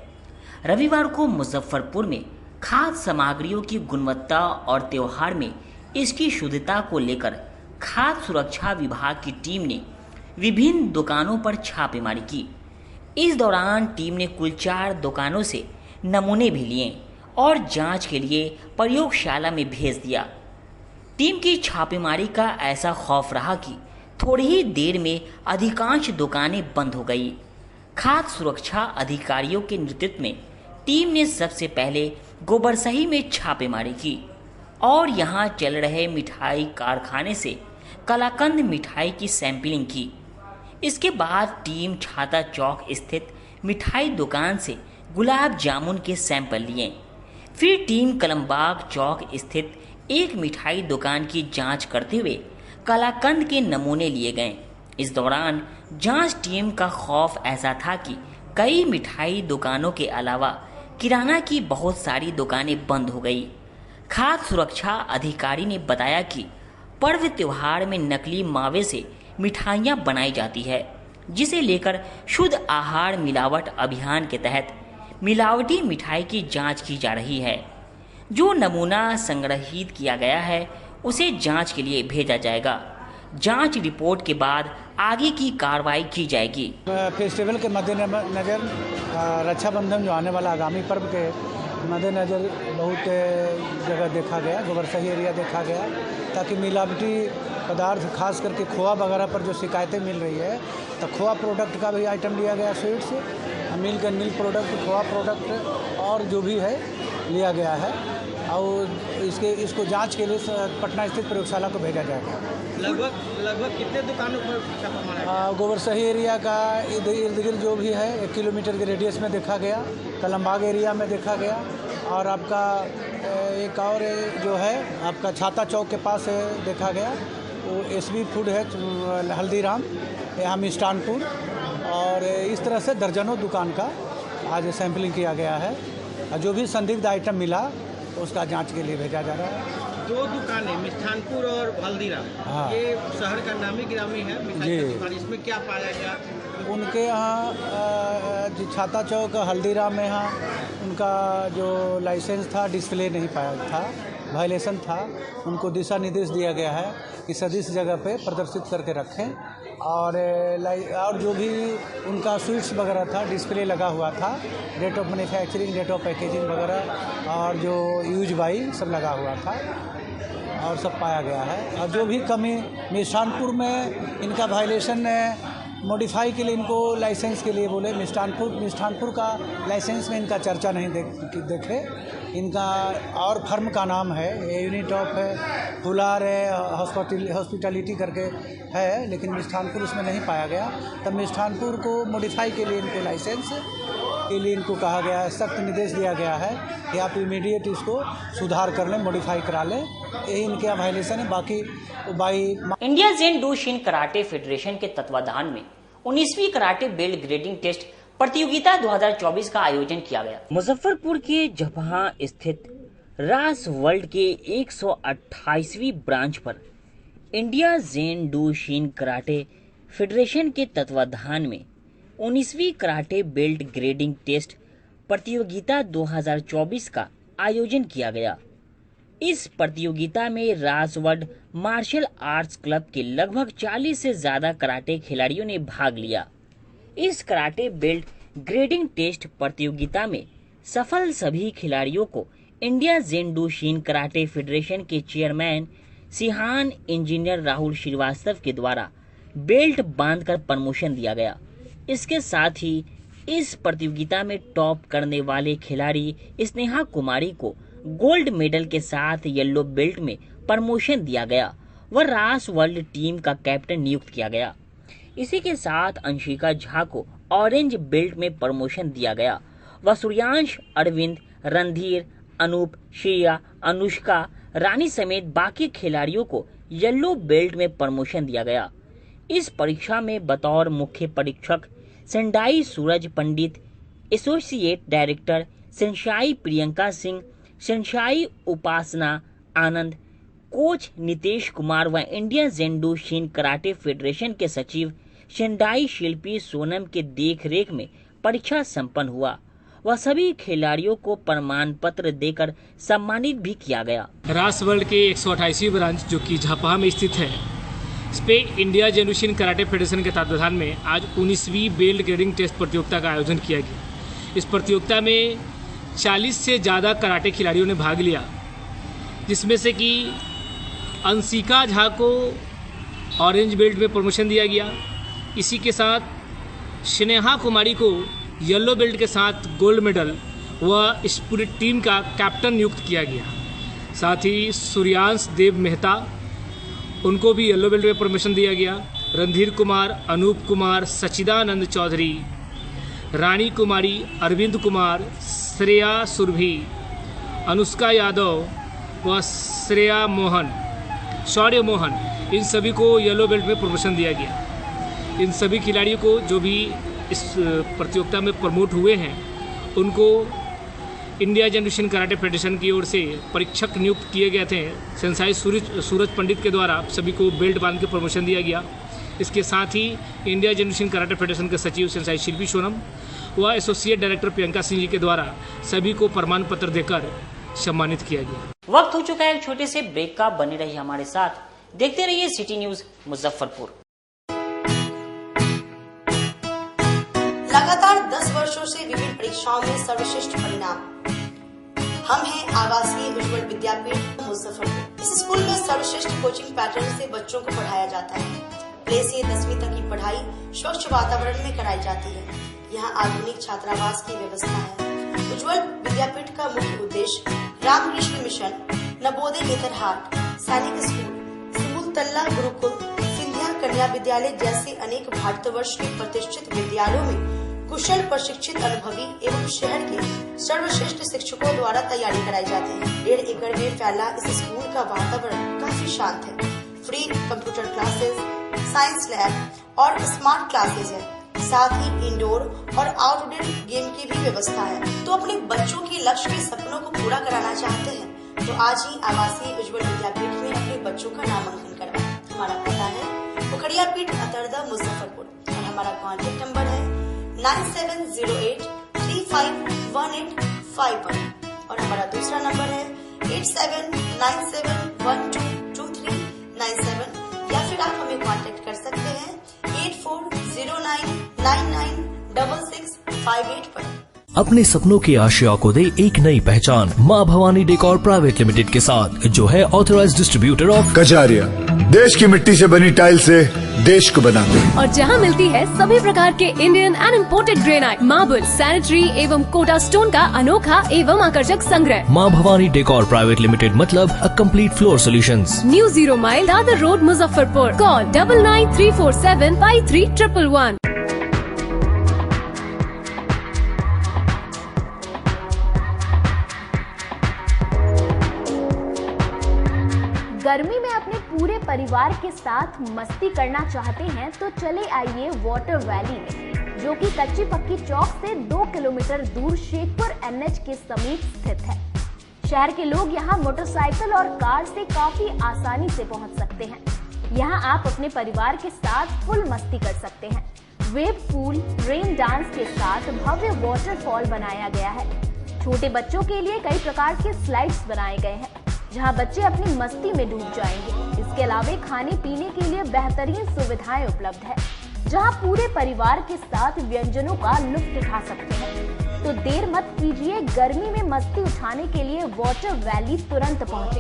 रविवार को मुजफ्फरपुर में खाद्य सामग्रियों की गुणवत्ता और त्योहार में इसकी शुद्धता को लेकर खाद्य सुरक्षा विभाग की टीम ने विभिन्न दुकानों पर छापेमारी की। इस दौरान टीम ने कुल 4 दुकानों से नमूने भी लिए और जांच के लिए प्रयोगशाला में भेज दिया। टीम की छापेमारी का ऐसा खौफ रहा कि थोड़ी ही देर में अधिकांश दुकानें बंद हो गई। खाद्य सुरक्षा अधिकारियों के नेतृत्व में टीम ने सबसे पहले गोबरसही में छापेमारी की और यहां चल रहे मिठाई कारखाने से कलाकंद मिठाई की सैंपलिंग की। इसके बाद टीम छाता चौक स्थित मिठाई दुकान से गुलाब जामुन के सैंपल लिए। फिर टीम कलमबाग चौक स्थित एक मिठाई दुकान की जांच करते हुए कलाकंद के नमूने लिए गए। इस दौरान जांच टीम का खौफ ऐसा था कि कई मिठाई दुकानों के अलावा किराना की बहुत सारी दुकानें बंद हो गई। खाद्य सुरक्षा अधिकारी ने बताया कि पर्व त्योहार में नकली मावे से मिठाइयां बनाई जाती है, जिसे लेकर शुद्ध आहार मिलावट अभियान के तहत मिलावटी मिठाई की जांच की जा रही है। जो नमूना संग्रहित किया गया है उसे जांच के लिए भेजा जाएगा। जांच रिपोर्ट के बाद आगे की कार्रवाई की जाएगी।
फेस्टिवल के मद्देनजर रक्षाबंधन जो आने वाला आगामी पर्व के मद्देनजर बहुत जगह देखा गया, गोबरसही एरिया देखा गया, ताकि मिलावटी पदार्थ खास करके खोआ वगैरह पर जो शिकायतें मिल रही है, तो खोआ प्रोडक्ट का भी आइटम लिया गया, स्वीट्स, मिल्क प्रोडक्ट, खोआ प्रोडक्ट और जो भी है लिया गया है और इसको जांच के लिए पटना स्थित प्रयोगशाला को भेजा जाएगा।
लगभग कितने दुकानों पर छापा मारा?
गोबरसही एरिया का इर्द गिर्द जो भी है 1 किलोमीटर के रेडियस में देखा गया, कलमबाग एरिया में देखा गया और आपका एक और जो है आपका छाता चौक के पास देखा गया, वो एसबी फूड है हल्दीराम, यहाँ मिष्ठानपुर, और इस तरह से दर्जनों दुकान का आज सैंपलिंग किया गया है। जो भी संदिग्ध आइटम मिला उसका जांच के लिए भेजा जा रहा है।
2 दुकानें मिष्ठानपुर और हल्दीराम,
हाँ।
ये शहर का नामी गिरामी है मिठाई का दुकान, इसमें क्या पाया गया?
उनके यहाँ जो छाता चौक हल्दीराम में यहाँ उनका जो लाइसेंस था डिस्प्ले नहीं पाया था, वायलेशन था। उनको दिशा निर्देश दिया गया है कि सदिश जगह पे प्रदर्शित करके रखें और जो भी उनका स्वीट्स वगैरह था डिस्प्ले लगा हुआ था, date of manufacturing, date of packaging वगैरह और जो यूज बाई सब लगा हुआ था और सब पाया गया है। और जो भी कमी मिष्ठानपुर में इनका वायलेशन मॉडिफाई के लिए इनको लाइसेंस के लिए बोले। मिष्ठानपुर का लाइसेंस में इनका चर्चा नहीं देखे। इनका और फर्म का नाम है, यूनिट ऑफ है, फुलार है, हॉस्पिटलिटी करके है, लेकिन मिष्ठानपुर उसमें नहीं पाया गया। तब मिष्ठानपुर को मॉडिफाई के लिए इनको लाइसेंस के लिए इनको कहा गया है, सख्त निर्देश दिया गया है कि आप इमीडिएट इसको सुधार कर लें, मॉडिफाई करा लें। यही इनके वायलेशन है। बाकी
India Zen Do Shin karate federation के तत्वाधान में 19वीं कराटे बेल्ट ग्रेडिंग टेस्ट प्रतियोगिता 2024 का आयोजन किया गया। मुजफ्फरपुर के जपहा स्थित रास वर्ल्ड के 128वीं ब्रांच पर India Zen Do Shin karate federation के तत्वाधान में 19वीं कराटे बेल्ट ग्रेडिंग टेस्ट प्रतियोगिता 2024 का आयोजन किया गया। इस प्रतियोगिता में रास वर्ल्ड मार्शल आर्ट्स क्लब के लगभग 40 से ज्यादा कराटे खिलाड़ियों ने भाग लिया। इस कराटे बेल्ट ग्रेडिंग टेस्ट प्रतियोगिता में सफल सभी खिलाड़ियों को India Zen Do Shin karate federation के chairman shihan engineer Rahul Srivastava के द्वारा बेल्ट बांधकर प्रमोशन दिया गया। इसके साथ ही इस प्रतियोगिता में टॉप करने वाले खिलाड़ी स्नेहा कुमारी को गोल्ड मेडल के साथ येलो बेल्ट में प्रमोशन दिया गया। वह रास वर्ल्ड टीम का कैप्टन नियुक्त किया गया। इसी के साथ अंशिका झा को ऑरेंज बेल्ट में प्रमोशन दिया गया। वह सूर्यांश, अरविंद, रणधीर, अनूप, श्रेया, अनुष्का, रानी समेत बाकी खिलाड़ियों को येलो बेल्ट में प्रमोशन दिया गया। इस परीक्षा में बतौर मुख्य परीक्षक सेंडाई Suraj Pandit, associate director sensei Priyanka Singh, sensei Upasana Anand, coach Nitesh Kumar व India Zen Do Shin karate federation के सचिव सेंडाई शिल्पी सोनम के देखरेख में परीक्षा संपन्न हुआ। वह सभी खिलाड़ियों को प्रमाण पत्र देकर सम्मानित भी किया गया।
रास वर्ल्ड के 128वीं ब्रांच जो कि झापा में स्थित है, इस पे India Zen Do Shin karate federation के तत्वाधान में आज 19वीं बेल्ट ग्रेडिंग टेस्ट प्रतियोगिता का आयोजन किया गया। इस प्रतियोगिता में 40 से ज़्यादा कराटे खिलाड़ियों ने भाग लिया, जिसमें से कि अंशिका झा को ऑरेंज बेल्ट में प्रमोशन दिया गया। इसी के साथ स्नेहा कुमारी को येलो बेल्ट के साथ गोल्ड मेडल व इस पूरी टीम का कैप्टन नियुक्त किया गया। साथ ही सूर्यांश देव मेहता, उनको भी येलो बेल्ट में प्रमोशन दिया गया। रणधीर कुमार, अनूप कुमार, सचिदानंद चौधरी, रानी कुमारी, अरविंद कुमार, श्रेया सुरभि, अनुष्का यादव व श्रेया मोहन, शौर्य मोहन, इन सभी को येलो बेल्ट में प्रमोशन दिया गया। इन सभी खिलाड़ियों को जो भी इस प्रतियोगिता में प्रमोट हुए हैं, उनको India Zen Do Shin karate federation की ओर से परीक्षक नियुक्त किए गए थे। सेंसाई सूरज पंडित के द्वारा सभी को बेल्ट बांध के प्रमोशन दिया गया। इसके साथ ही India Zen Do Shin karate federation के सचिव सेंसाई शिल्पी सोनम व एसोसिएट डायरेक्टर प्रियंका सिंह जी के द्वारा सभी को प्रमाण पत्र देकर सम्मानित किया गया।
वक्त हो चुका है एक छोटे से ब्रेक का। बने रहिए हमारे साथ, देखते रहिए सिटी न्यूज मुजफ्फरपुर।
लगातार 10 वर्षों से विभिन्न परीक्षाओं में सर्वश्रेष्ठ परिणाम। हम हैं आवासीय उज्ज्वल विद्यापीठ मुजफ्फरपुर। इस स्कूल में सर्वश्रेष्ठ कोचिंग पैटर्न से बच्चों को पढ़ाया जाता है। प्ले से 10वीं तक की पढ़ाई स्वच्छ वातावरण में कराई जाती है। यहाँ आधुनिक छात्रावास की व्यवस्था है। उज्ज्वल विद्यापीठ का मुख्य उद्देश्य रामकृष्ण मिशन, नवोदय नेतरहाट, सैनिक स्कूल, सिमुलतल्ला गुरुकुल, सिंधिया कन्या विद्यालय जैसे अनेक भारतवर्ष के प्रतिष्ठित विद्यालयों में कुशल प्रशिक्षित अनुभवी एवं शहर के सर्वश्रेष्ठ शिक्षकों द्वारा तैयारी कराई जाती है। 1.5 एकड़ में फैला इस स्कूल का वातावरण काफी शांत है। Free computer classes, science lab और स्मार्ट क्लासेस है। साथ ही इंडोर और आउटडोर गेम की भी व्यवस्था है। तो अपने बच्चों के लक्ष्य के सपनों को पूरा कराना चाहते हैं तो आज ही आवासीय उज्ज्वल विद्यापीठ में अपने बच्चों का नामांकन करवाएं। हमारा पता है पोखरिया पीठ, अतरदा, मुजफ्फरपुर और हमारा कॉन्टेक्ट नंबर है 9708 351851 और हमारा दूसरा नंबर है 8797122397 या फिर आप हमें कांटेक्ट कर सकते हैं 8409996658 पर।
अपने सपनों की आशिया को दे एक नई पहचान माँ भवानी डेकोर प्राइवेट लिमिटेड के साथ, जो है ऑथराइज्ड डिस्ट्रीब्यूटर ऑफ
कजारिया। देश की मिट्टी से बनी टाइल से देश को बनाते हैं।
और जहां मिलती है सभी प्रकार के Indian and imported granite, marble, sanitary एवं कोटा स्टोन का अनोखा एवं आकर्षक संग्रह।
माँ भवानी डेकोर प्राइवेट लिमिटेड मतलब a complete floor solutions.
New 0 mile Dadar road Muzaffarpur. Call 9934753111।
गर्मी में अपने पूरे परिवार के साथ मस्ती करना चाहते हैं तो चले आइए वाटर वैली में, जो कि कच्ची पक्की चौक से 2 किलोमीटर दूर शेखपुर NH के समीप स्थित है। शहर के लोग यहाँ मोटरसाइकिल और कार से काफी आसानी से पहुँच सकते हैं। यहाँ आप अपने परिवार के साथ फुल मस्ती कर सकते हैं। वेव पूल, रेन डांस के साथ भव्य वाटरफॉल बनाया गया है। छोटे बच्चों के लिए कई प्रकार के स्लाइड्स बनाए गए हैं, जहां बच्चे अपनी मस्ती में डूब जाएंगे। इसके अलावा खाने पीने के लिए बेहतरीन सुविधाएं उपलब्ध है, जहां पूरे परिवार के साथ व्यंजनों का लुत्फ उठा सकते हैं। तो देर मत कीजिए, गर्मी में मस्ती उठाने के लिए वाटर वैली तुरंत पहुंचे।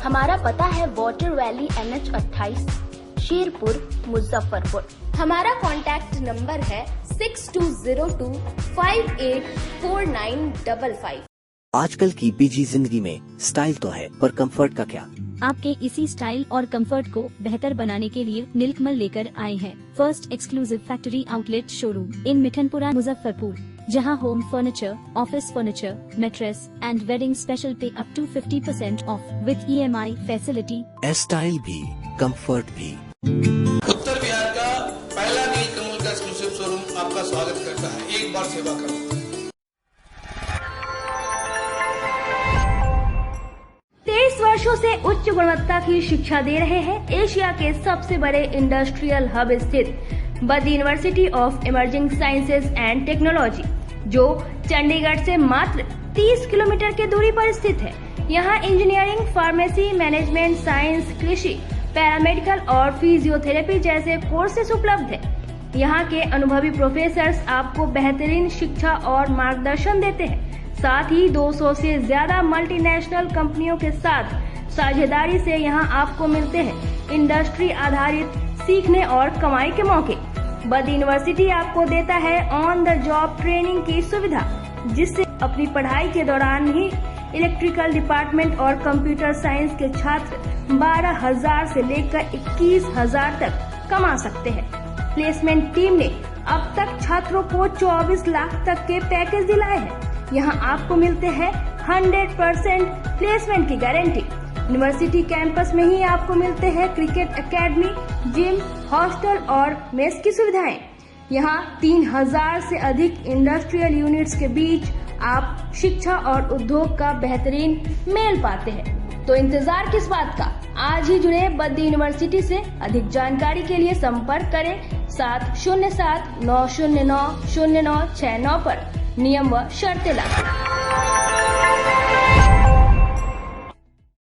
हमारा पता है water valley NH 28, Sherpur, Muzaffarpur. हमारा कॉन्टैक्ट नंबर है 6202 584955।
आजकल की बिजी जिंदगी में स्टाइल तो है, पर कंफर्ट का क्या?
आपके इसी स्टाइल और कंफर्ट को बेहतर बनाने के लिए नीलकमल लेकर आए हैं first exclusive factory outlet showroom in Mithanpura, Muzaffarpur, जहां home furniture, office furniture, mattress and wedding special पे up to 50% off with EMI facility.
Style भी, कंफर्ट भी।
उत्तर बिहार का पहला नीलकमल का एक्सक्लूसिव शोरूम आपका स्वागत करता है। एक बार सेवा करो।
23 वर्षों से उच्च गुणवत्ता की शिक्षा दे रहे हैं एशिया के सबसे बड़े इंडस्ट्रियल हब स्थित Badr university of emerging sciences and technology, जो चंडीगढ़ से मात्र 30 किलोमीटर की दूरी पर स्थित है। यहाँ इंजीनियरिंग, फार्मेसी, मैनेजमेंट साइंस, कृषि, पैरामेडिकल और फिजियोथेरेपी जैसे कोर्सेज उपलब्ध है। यहाँ के अनुभवी प्रोफेसर्स आपको बेहतरीन शिक्षा और मार्गदर्शन देते हैं। साथ ही 200 से ज्यादा मल्टीनेशनल कंपनियों के साथ साझेदारी से यहाँ आपको मिलते हैं इंडस्ट्री आधारित सीखने और कमाई के मौके। बद्र यूनिवर्सिटी आपको देता है ऑन द जॉब ट्रेनिंग की सुविधा, जिससे अपनी पढ़ाई के दौरान ही इलेक्ट्रिकल डिपार्टमेंट और कंप्यूटर साइंस के छात्र 12,000 से लेकर 21,000 तक कमा सकते हैं। प्लेसमेंट टीम ने अब तक छात्रों को 24 लाख तक के पैकेज दिलाए हैं। यहाँ आपको मिलते हैं 100% प्लेसमेंट की गारंटी। यूनिवर्सिटी कैंपस में ही आपको मिलते हैं क्रिकेट एकेडमी, जिम, हॉस्टल और मेस की सुविधाएं। यहाँ 3,000 से अधिक इंडस्ट्रियल यूनिट्स के बीच आप शिक्षा और उद्योग का बेहतरीन मेल पाते हैं। तो इंतजार किस बात का, आज ही जुड़े बद्र यूनिवर्सिटी से। अधिक जानकारी के लिए संपर्क करें 7079090969 पर। नियम व शर्तें लागू।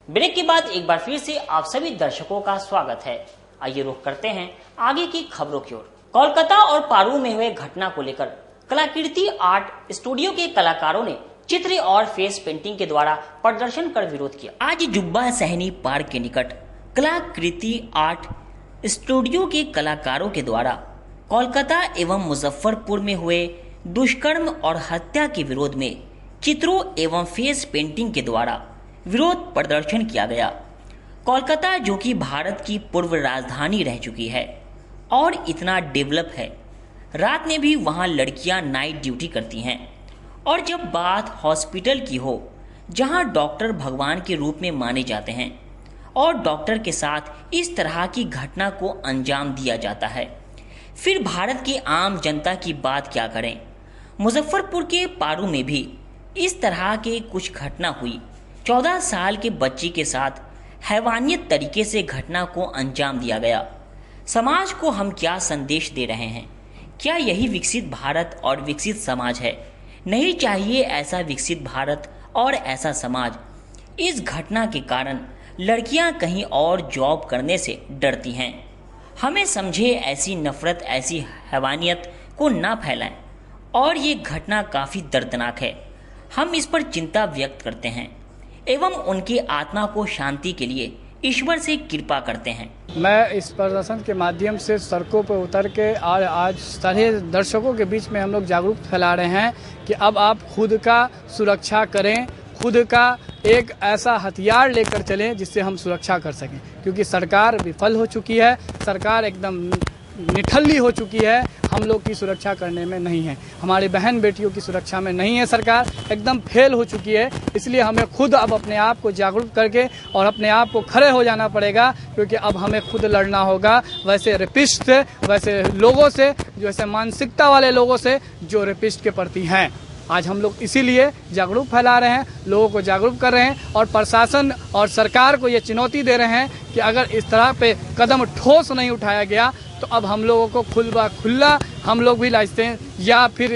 ब्रेक के बाद एक बार फिर से आप सभी दर्शकों का स्वागत है। आइए रुख करते हैं आगे की खबरों की ओर। कोलकाता और पारू में हुए घटना को लेकर कलाकृति आर्ट स्टूडियो के कलाकारों ने चित्र और फेस पेंटिंग के द्वारा प्रदर्शन कर विरोध किया। आज जुब्बा सहनी पार्क के निकट कलाकृति आर्ट स्टूडियो के कलाकारों के द्वारा कोलकाता एवं मुजफ्फरपुर में हुए दुष्कर्म और हत्या के विरोध में चित्रों एवं फेस पेंटिंग के द्वारा विरोध प्रदर्शन किया गया। कोलकाता, जो कि भारत की पूर्व राजधानी रह चुकी है और इतना डेवलप है, रात में भी वहां लड़कियां नाइट ड्यूटी करती हैं। और जब बात हॉस्पिटल की हो, जहां डॉक्टर भगवान के रूप में माने जाते हैं और डॉक्टर के साथ इस तरह की घटना को अंजाम दिया जाता है, फिर भारत की आम जनता की बात क्या करें। मुजफ्फरपुर के पारू में भी इस तरह के कुछ घटना हुई। 14 साल के बच्ची के साथ हैवानियत तरीके से घटना को अंजाम दिया गया। समाज को हम क्या संदेश दे रहे हैं? क्या यही विकसित भारत और विकसित समाज है? नहीं चाहिए ऐसा विकसित भारत और ऐसा समाज। इस घटना के कारण लड़कियां कहीं और जॉब करने से डरती हैं। हमें समझे ऐसी नफरत, ऐसी हैवानियत को ना फैलाएं और ये घटना काफी दर्दनाक है। हम इस पर चिंता व्यक्त करते हैं एवं उनकी आत्मा को शांति के लिए ईश्वर से कृपा करते हैं।
मैं इस प्रदर्शन के माध्यम से सड़कों पर उतर के और आज सारे दर्शकों के बीच में हम लोग जागरूकता फैला रहे हैं कि अब आप खुद का सुरक्षा करें, खुद का एक ऐसा हथियार लेकर चलें जिससे हम सुरक्षा कर सकें, क्योंकि सरकार विफल हो चुकी है, सरकार एकदम निठल्ली हो चुकी है, हम लोग की सुरक्षा करने में नहीं है, हमारी बहन बेटियों की सुरक्षा में नहीं है, सरकार एकदम फेल हो चुकी है। इसलिए हमें खुद अब अपने आप को जागरूक करके और अपने आप को खड़े हो जाना पड़ेगा, क्योंकि अब हमें खुद लड़ना होगा वैसे रेपिस्ट से, वैसे लोगों से, जैसे मानसिकता वाले लोगों से जो रेपिस्ट के प्रति हैं। आज हम लोग इसीलिए जागरूक फैला रहे हैं, लोगों को जागरूक कर रहे हैं और प्रशासन और सरकार को ये चुनौती दे रहे हैं कि अगर इस तरह पे कदम ठोस नहीं उठाया गया तो अब हम लोगों को खुला हम लोग भी लाइसेंस या फिर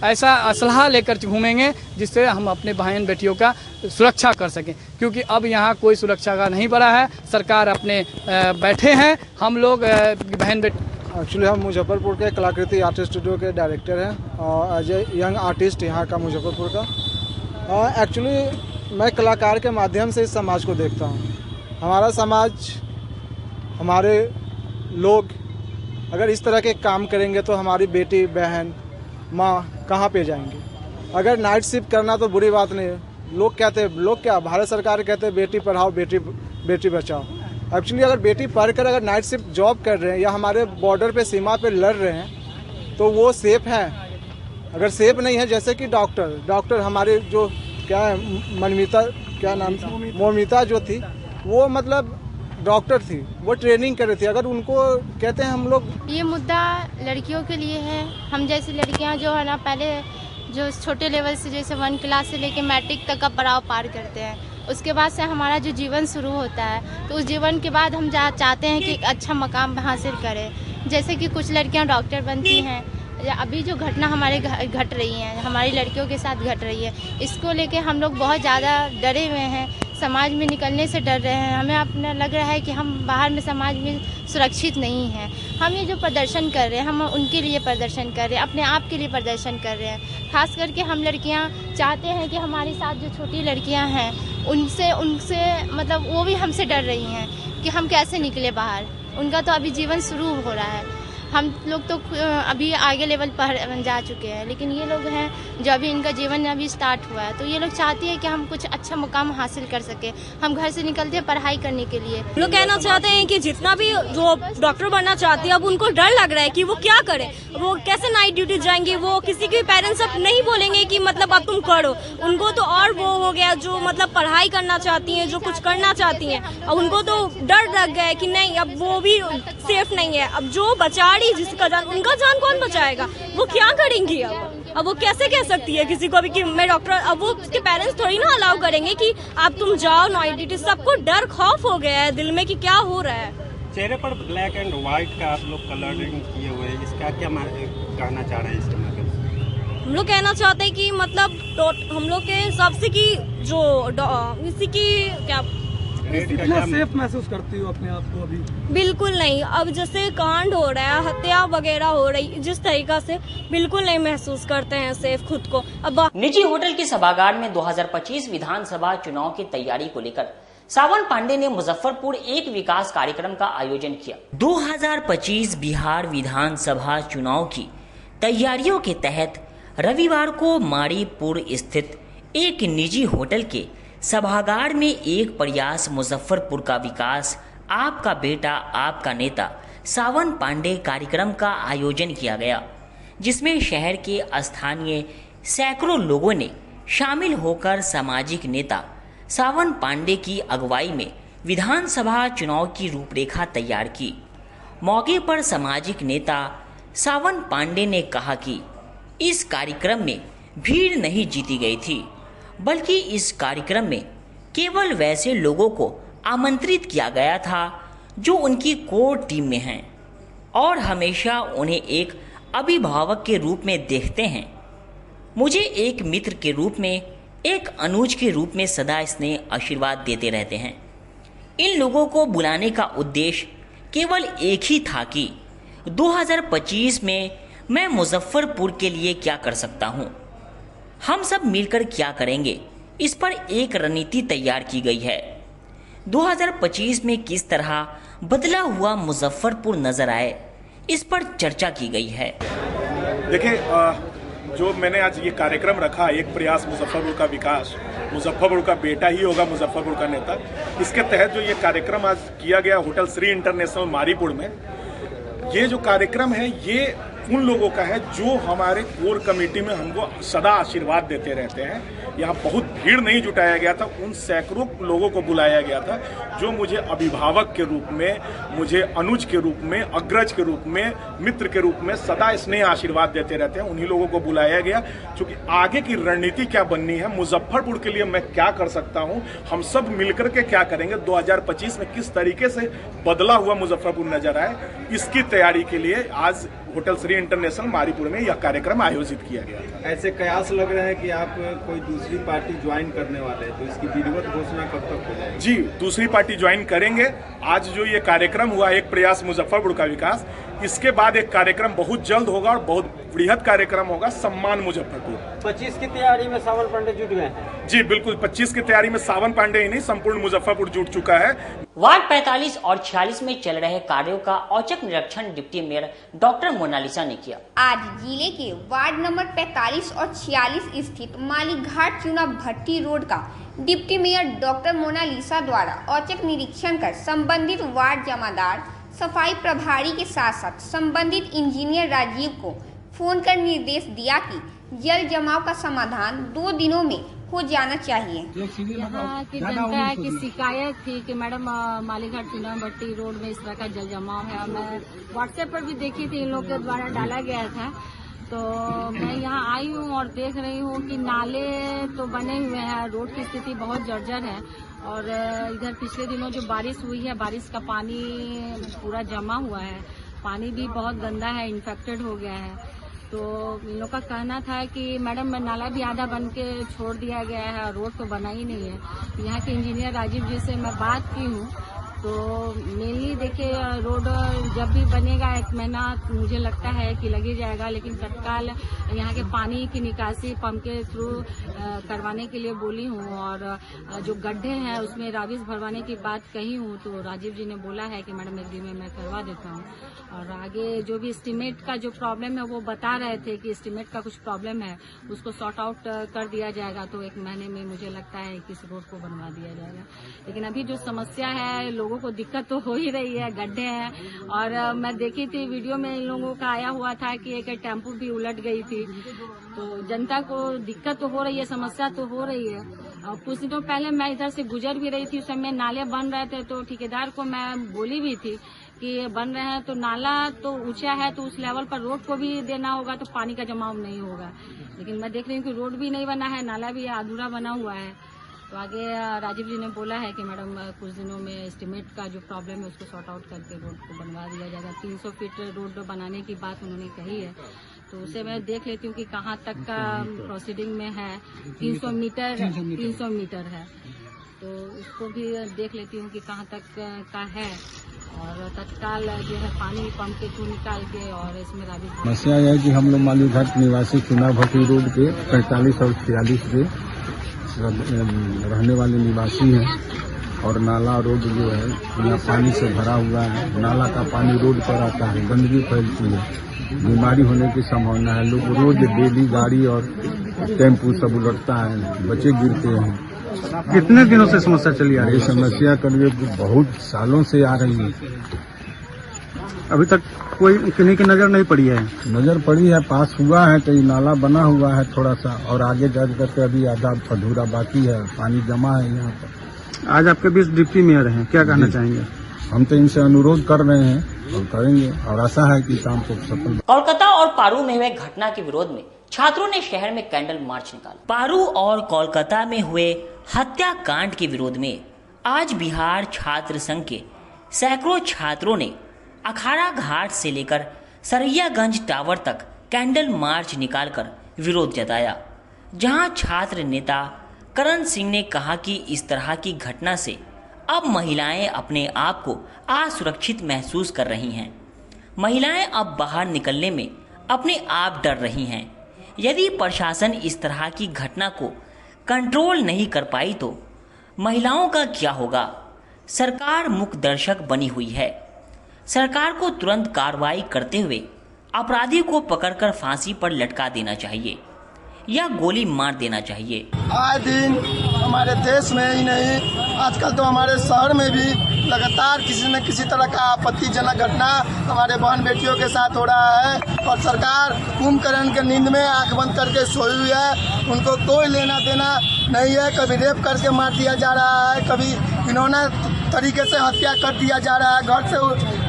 ऐसा असलहा लेकर घूमेंगे जिससे हम अपने बहन बेटियों का सुरक्षा कर सकें, क्योंकि अब यहाँ कोई सुरक्षा का नहीं पड़ा है। सरकार अपने बैठे हैं, हम लोग बहन बेटी।
एक्चुअली हम मुजफ्फरपुर के कलाकृति आर्ट स्टूडियो के डायरेक्टर हैं और एज ए यंग आर्टिस्ट यहाँ का मुजफ्फरपुर का। एक्चुअली मैं कलाकार के माध्यम से इस समाज को देखता हूँ। हमारा समाज, हमारे लोग अगर इस तरह के काम करेंगे तो हमारी बेटी बहन माँ कहाँ पे जाएंगी। अगर नाइट शिफ्ट करना तो बुरी बात नहीं है। लोग कहते हैं, लोग क्या, भारत सरकार कहते हैं बेटी पढ़ाओ बेटी बचाओ। एक्चुअली अगर बेटी पढ़कर अगर नाइट शिफ्ट जॉब कर रहे हैं या हमारे बॉर्डर पे सीमा पे लड़ रहे हैं तो वो सेफ है। अगर सेफ नहीं है, जैसे कि डॉक्टर हमारे जो क्या है, मनमिता क्या नाम था, मोमिता जो थी, वो मतलब डॉक्टर थी, वो ट्रेनिंग कर रही थी। अगर उनको कहते हैं हम लोग,
ये मुद्दा लड़कियों के लिए है। हम जैसी लड़कियां जो है ना, पहले जो छोटे लेवल से जैसे 1 क्लास से लेके मैट्रिक तक का पड़ाव पार करते हैं, उसके बाद से हमारा जो जीवन शुरू होता है, तो उस जीवन के बाद हम चाहते हैं कि एक अच्छा मकाम हासिल करें। जैसे कि कुछ लड़कियां डॉक्टर बनती हैं, या अभी जो घटना हमारे घट रही है, हमारी लड़कियों के साथ घट रही है, इसको लेके हम लोग बहुत ज़्यादा डरे हुए हैं, समाज में निकलने से डर रहे हैं। हमें अपना लग रहा है कि हम बाहर में समाज में सुरक्षित नहीं हैं। हम ये जो प्रदर्शन कर रहे हैं, हम उनके लिए प्रदर्शन कर रहे हैं, अपने आप के लिए प्रदर्शन कर रहे हैं। खास करके हम लड़कियां चाहते हैं कि हमारे साथ जो छोटी लड़कियां हैं उनसे मतलब वो भी हमसे डर रही हैं कि हम कैसे निकले बाहर। उनका तो अभी जीवन शुरू हो रहा है, हम लोग तो अभी आगे लेवल पर जा चुके हैं, लेकिन ये लोग हैं जो अभी इनका जीवन अभी स्टार्ट हुआ है। तो ये लोग चाहती है कि हम कुछ अच्छा मुकाम हासिल कर सके। हम घर से निकलते हैं पढ़ाई करने के लिए।
लोग कहना चाहते हैं कि जितना भी जो डॉक्टर बनना चाहती है, अब उनको डर लग रहा है कि वो क्या करें, वो कैसे नाइट ड्यूटी जाएंगे। वो किसी के पेरेंट्स अब नहीं बोलेंगे कि मतलब अब तुम करो, उनको तो और वो हो गया जो मतलब पढ़ाई करना चाहती हैं, जो कुछ करना चाहती हैं, अब उनको तो डर लग गया है कि नहीं अब वो भी सेफ नहीं है। अब जो बचा जिसका जान, उनका जान कौन बचाएगा, वो क्या करेंगी। अब वो कैसे कह सकती है किसी को भी कि मैं डॉक्टर, अब वो उसके पेरेंट्स थोड़ी ना अलाउ करेंगे कि आप तुम जाओ नाइट ड्यूटी। सबको डर खौफ हो गया है दिल में कि क्या हो रहा है।
चेहरे पर ब्लैक एंड व्हाइट का आप लोग कलरिंग किए हुए हैं, इसका क्या कहना चाह रहे हैं इसके माध्यम से?
हम लोग कहना चाहते हैं कि मतलब हम लोग के हिसाब से कि जो इसी की क्या
कितना सेफ महसूस करती हो अपने आप को अभी?
बिल्कुल नहीं। अब जैसे कांड हो रहा है, हत्या वगैरह हो रही, जिस तरीका से बिल्कुल नहीं महसूस करते हैं सेफ खुद को। अब
निजी होटल के सभागार में 2025 विधानसभा चुनाव की तैयारी को लेकर सावन पांडे ने मुजफ्फरपुर एक विकास कार्यक्रम का आयोजन किया। 2025 बिहार विधानसभा चुनाव की तैयारियों के तहत रविवार को मारीपुर स्थित एक निजी होटल के सभागार में एक प्रयास मुजफ्फरपुर का विकास, आपका बेटा आपका नेता सावन पांडे कार्यक्रम का आयोजन किया गया, जिसमें शहर के स्थानीय सैकड़ों लोगों ने शामिल होकर सामाजिक नेता सावन पांडे की अगुवाई में विधानसभा चुनाव की रूपरेखा तैयार की। मौके पर सामाजिक नेता सावन पांडे ने कहा कि इस कार्यक्रम में भीड़ नहीं जीती गई थी, बल्कि इस कार्यक्रम में केवल वैसे लोगों को आमंत्रित किया गया था जो उनकी कोर टीम में हैं और हमेशा उन्हें एक अभिभावक के रूप में देखते हैं। मुझे एक मित्र के रूप में, एक अनुज के रूप में सदा स्नेह आशीर्वाद देते रहते हैं। इन लोगों को बुलाने का उद्देश्य केवल एक ही था कि 2025 में मैं मुजफ्फरपुर के लिए क्या कर सकता हूँ, हम सब मिलकर क्या करेंगे, इस पर एक रणनीति तैयार की गई है। 2025 में किस तरह बदला हुआ मुजफ्फरपुर नजर आए, इस पर चर्चा की गई है।
देखिए, जो मैंने आज ये कार्यक्रम रखा, एक प्रयास मुजफ्फरपुर का विकास, मुजफ्फरपुर का बेटा ही होगा मुजफ्फरपुर का नेता, इसके तहत जो ये कार्यक्रम आज किया गया होटल श्री इंटरनेशनल मारीपुर में, ये जो कार्यक्रम है ये उन लोगों का है जो हमारे कोर कमेटी में हमको सदा आशीर्वाद देते रहते हैं। यहाँ बहुत भीड़ नहीं जुटाया गया था, उन सैकड़ों लोगों को बुलाया गया था जो मुझे अभिभावक के रूप में, मुझे अनुज के रूप में, अग्रज के रूप में, मित्र के रूप में सदा स्नेह आशीर्वाद देते रहते हैं। उन्हीं लोगों को बुलाया गया क्योंकि आगे की रणनीति क्या बननी है, मुजफ्फरपुर के लिए मैं क्या कर सकता हूँ, हम सब मिलकर के क्या करेंगे, 2025 में किस तरीके से बदला हुआ मुजफ्फरपुर नजर आए, इसकी तैयारी के लिए आज होटल श्री इंटरनेशनल मारीपुर में यह कार्यक्रम आयोजित किया गया था।
ऐसे कयास लग रहे हैं कि आप कोई दूसरी पार्टी ज्वाइन करने वाले हैं, तो इसकी विधिवत घोषणा कब तक हो जाएगी?
जी, दूसरी पार्टी ज्वाइन करेंगे। आज जो ये कार्यक्रम हुआ, एक प्रयास मुजफ्फरपुर का विकास, इसके बाद एक कार्यक्रम बहुत जल्द होगा और बहुत बृहद कार्यक्रम होगा, सम्मान मुजफ्फरपुर।
25 की तैयारी में सावन पांडे जुट गए हैं?
जी बिल्कुल, 25 की तैयारी में सावन पांडे ही नहीं, संपूर्ण मुजफ्फरपुर जुट चुका है।
वार्ड 45 और 46 में चल रहे कार्यों का औचक निरीक्षण डिप्टी मेयर डॉक्टर मोनालिसा ने किया।
आज जिले के वार्ड नंबर 45 और 46 स्थित मालीघाट चूना भट्टी रोड का डिप्टी मेयर डॉक्टर मोनालिसा द्वारा औचक निरीक्षण कर संबंधित वार्ड जमादार, सफाई प्रभारी के साथ साथ संबंधित इंजीनियर राजीव को फोन कर निर्देश दिया कि जल जमाव का समाधान 2 दिनों में हो जाना चाहिए।
यहाँ की जनता की शिकायत थी कि मैडम मालीघाट चूना भट्टी रोड में इस तरह का जल जमाव है। मैं व्हाट्सएप पर भी देखी थी, इन लोग के द्वारा डाला गया था, तो मैं यहाँ आई हूँ और देख रही हूँ कि नाले तो बने हुए हैं, रोड की स्थिति बहुत जर्जर है और इधर पिछले दिनों जो बारिश हुई है, बारिश का पानी पूरा जमा हुआ है, पानी भी बहुत गंदा है, इन्फेक्टेड हो गया है। तो इन लोग का कहना था कि मैडम नाला भी आधा बन के छोड़ दिया गया है, रोड तो बना ही नहीं है। यहाँ के इंजीनियर राजीव जी से मैं बात की हूँ, तो मेनली देखिए रोड जब भी बनेगा 1 महीना मुझे लगता है कि लग ही जाएगा, लेकिन तत्काल यहाँ के पानी की निकासी पंप के थ्रू करवाने के लिए बोली हूँ और जो गड्ढे हैं उसमें राविस भरवाने की बात कही हूँ, तो राजीव जी ने बोला है कि मैडम 1 दिन में मैं करवा देता हूँ। और आगे जो भी एस्टीमेट का जो प्रॉब्लम है वो बता रहे थे कि एस्टीमेट का कुछ प्रॉब्लम है, उसको सॉर्ट आउट कर दिया जाएगा, तो 1 महीने में मुझे लगता है कि इस रोड को बनवा दिया जाएगा। लेकिन अभी जो समस्या है, लोगों को दिक्कत तो हो ही रही है, गड्ढे हैं। और मैं देखी थी वीडियो में इन लोगों का आया हुआ था कि एक टेम्पो भी उलट गई थी, तो जनता को दिक्कत तो हो रही है, समस्या तो हो रही है। और कुछ दिनों पहले मैं इधर से गुजर भी रही थी, उस समय नाले बन रहे थे, तो ठेकेदार को मैं बोली भी थी कि बन रहे हैं तो नाला तो ऊंचा है, तो उस लेवल पर रोड को भी देना होगा, तो पानी का जमाव नहीं होगा। लेकिन मैं देख रही हूँ कि रोड भी नहीं बना है, नाला भी अधूरा बना हुआ है। तो आगे राजीव जी ने बोला है कि मैडम कुछ दिनों में एस्टीमेट का जो प्रॉब्लम है उसको सॉर्ट आउट करके रोड को बनवा दिया जाएगा। 300 फीट रोड बनाने की बात उन्होंने कही है, तो उसे मैं देख लेती हूँ कि कहाँ तक का प्रोसीडिंग में है। 300 मीटर है, तो उसको भी देख लेती हूँ कि कहाँ तक का है और तत्काल जो है पानी पंप के थ्रू निकाल के और इसमें राविस।
समस्या यह है कि हम लोग मालीघाट निवासी चूना भट्टी रोड के 45 और 46 के रहने वाले निवासी हैं और नाला रोड जो है यहाँ पानी से भरा हुआ है। नाला का पानी रोड पर आता है, गंदगी फैलती है, बीमारी होने की संभावना है। लोग रोज डेली गाड़ी और टेम्पू सब उलटता है, बच्चे गिरते हैं।
कितने दिनों से समस्या चली आ रही है?
ये समस्या करीब बहुत सालों से आ रही है,
अभी तक कोई किन्हीं की नजर नहीं पड़ी है?
नजर पड़ी है, पास हुआ है, कहीं नाला बना हुआ है थोड़ा सा, और आगे जा करके अभी आधा अधूरा बाकी है, पानी जमा है यहाँ पर।
आज आपके बीच डिप्टी मेयर हैं, क्या कहना चाहेंगे?
हम तो इनसे अनुरोध कर रहे हैं और करेंगे और आशा है कि काम को सफल।
कोलकाता और पारू में हुए घटना के विरोध में छात्रों ने शहर में कैंडल मार्च निकाला। पारू और कोलकाता में हुए हत्याकांड के विरोध में आज बिहार छात्र संघ के सैकड़ों छात्रों ने अखाड़ा घाट से लेकर सरैयागंज टावर तक कैंडल मार्च निकालकर विरोध जताया, जहां छात्र नेता करण सिंह ने कहा कि इस तरह की घटना से अब महिलाएं अपने आप को असुरक्षित महसूस कर रही हैं। महिलाएं अब बाहर निकलने में अपने आप डर रही हैं। यदि प्रशासन इस तरह की घटना को कंट्रोल नहीं कर पाई तो महिलाओं का क्या होगा? सरकार मूक दर्शक बनी हुई है। सरकार को तुरंत कार्रवाई करते हुए अपराधी को पकड़कर फांसी पर लटका देना चाहिए या गोली मार देना चाहिए।
आए दिन हमारे देश में ही नहीं, आजकल तो हमारे शहर में भी लगातार किसी न किसी तरह का आपत्तिजनक घटना हमारे बहन बेटियों के साथ हो रहा है और सरकार कुंभकर्ण के नींद में आंख बंद करके सोई हुई है। उनको कोई लेना देना नहीं है। कभी रेप करके मार दिया जा रहा है, कभी घिनौना तरीके से हत्या कर दिया जा रहा है, घर से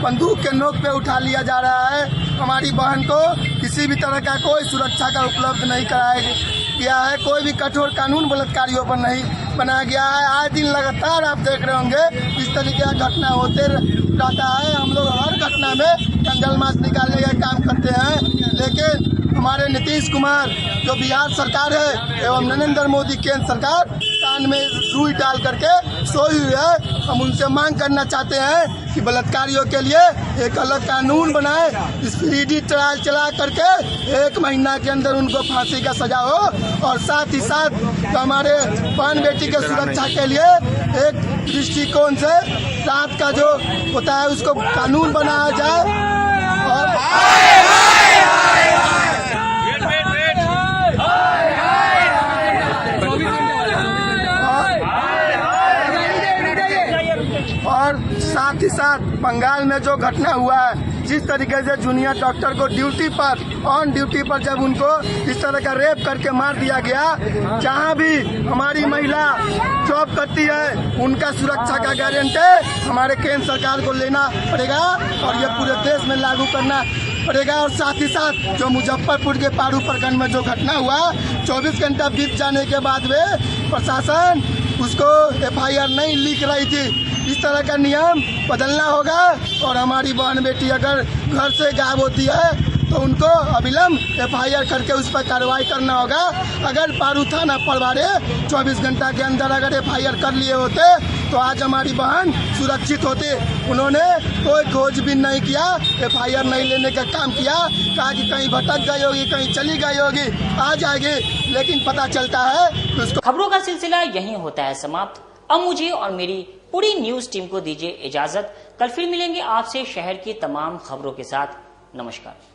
बंदूक के नोक पे उठा लिया जा रहा है। हमारी बहन को किसी भी तरह का कोई सुरक्षा का उपलब्ध नहीं कराया गया है। कोई भी कठोर कानून बलात्कारियों पर नहीं बनाया गया है। आए दिन लगातार आप देख रहे होंगे इस तरीके का घटना होते रहता है। हम लोग हर घटना में जंगल मार्च निकालने का काम करते हैं, लेकिन हमारे नीतीश कुमार जो बिहार सरकार है एवं नरेंद्र मोदी केंद्र सरकार कान में रुई डाल करके सोई हुई है। हम उनसे मांग करना चाहते हैं कि बलात्कारियों के लिए एक अलग कानून बनाए, स्पीडी ट्रायल चला करके 1 महीना के अंदर उनको फांसी का सजा हो और साथ ही साथ हमारे बहन बेटी के सुरक्षा के लिए एक दृष्टिकोण से रात का जो होता है उसको कानून बनाया जाए। और साथ ही साथ बंगाल में जो घटना हुआ है, जिस तरीके से जूनियर डॉक्टर को ड्यूटी पर ऑन ड्यूटी पर जब उनको इस तरह का रेप करके मार दिया गया, जहां भी हमारी महिला जॉब करती है उनका सुरक्षा का गारंटी हमारे केंद्र सरकार को लेना पड़ेगा और ये पूरे देश में लागू करना पड़ेगा। और साथ ही साथ जो मुजफ्फरपुर के पारू प्रखंड में जो घटना हुआ, 24 घंटा बीत जाने के बाद में प्रशासन उसको FIR नहीं लिख रही थी। इस तरह का नियम बदलना होगा और हमारी बहन बेटी अगर घर से गायब होती है तो उनको अविलंब FIR करके उस पर कार्रवाई करना होगा। अगर पारू थाना प्रभारी 24 घंटा के अंदर अगर FIR कर लिए होते तो आज हमारी बहन सुरक्षित होती। उन्होंने कोई खोजबीन नहीं किया, FIR नहीं लेने का काम किया, कहा कि कहीं भटक गई होगी, कहीं चली गई होगी, आ जाएगी, लेकिन पता चलता है उसको।
खबरों का सिलसिला यहीं होता है समाप्त। अब मुझे और मेरी पूरी न्यूज टीम को दीजिए इजाजत। कल फिर मिलेंगे आपसे शहर की तमाम खबरों के साथ। नमस्कार।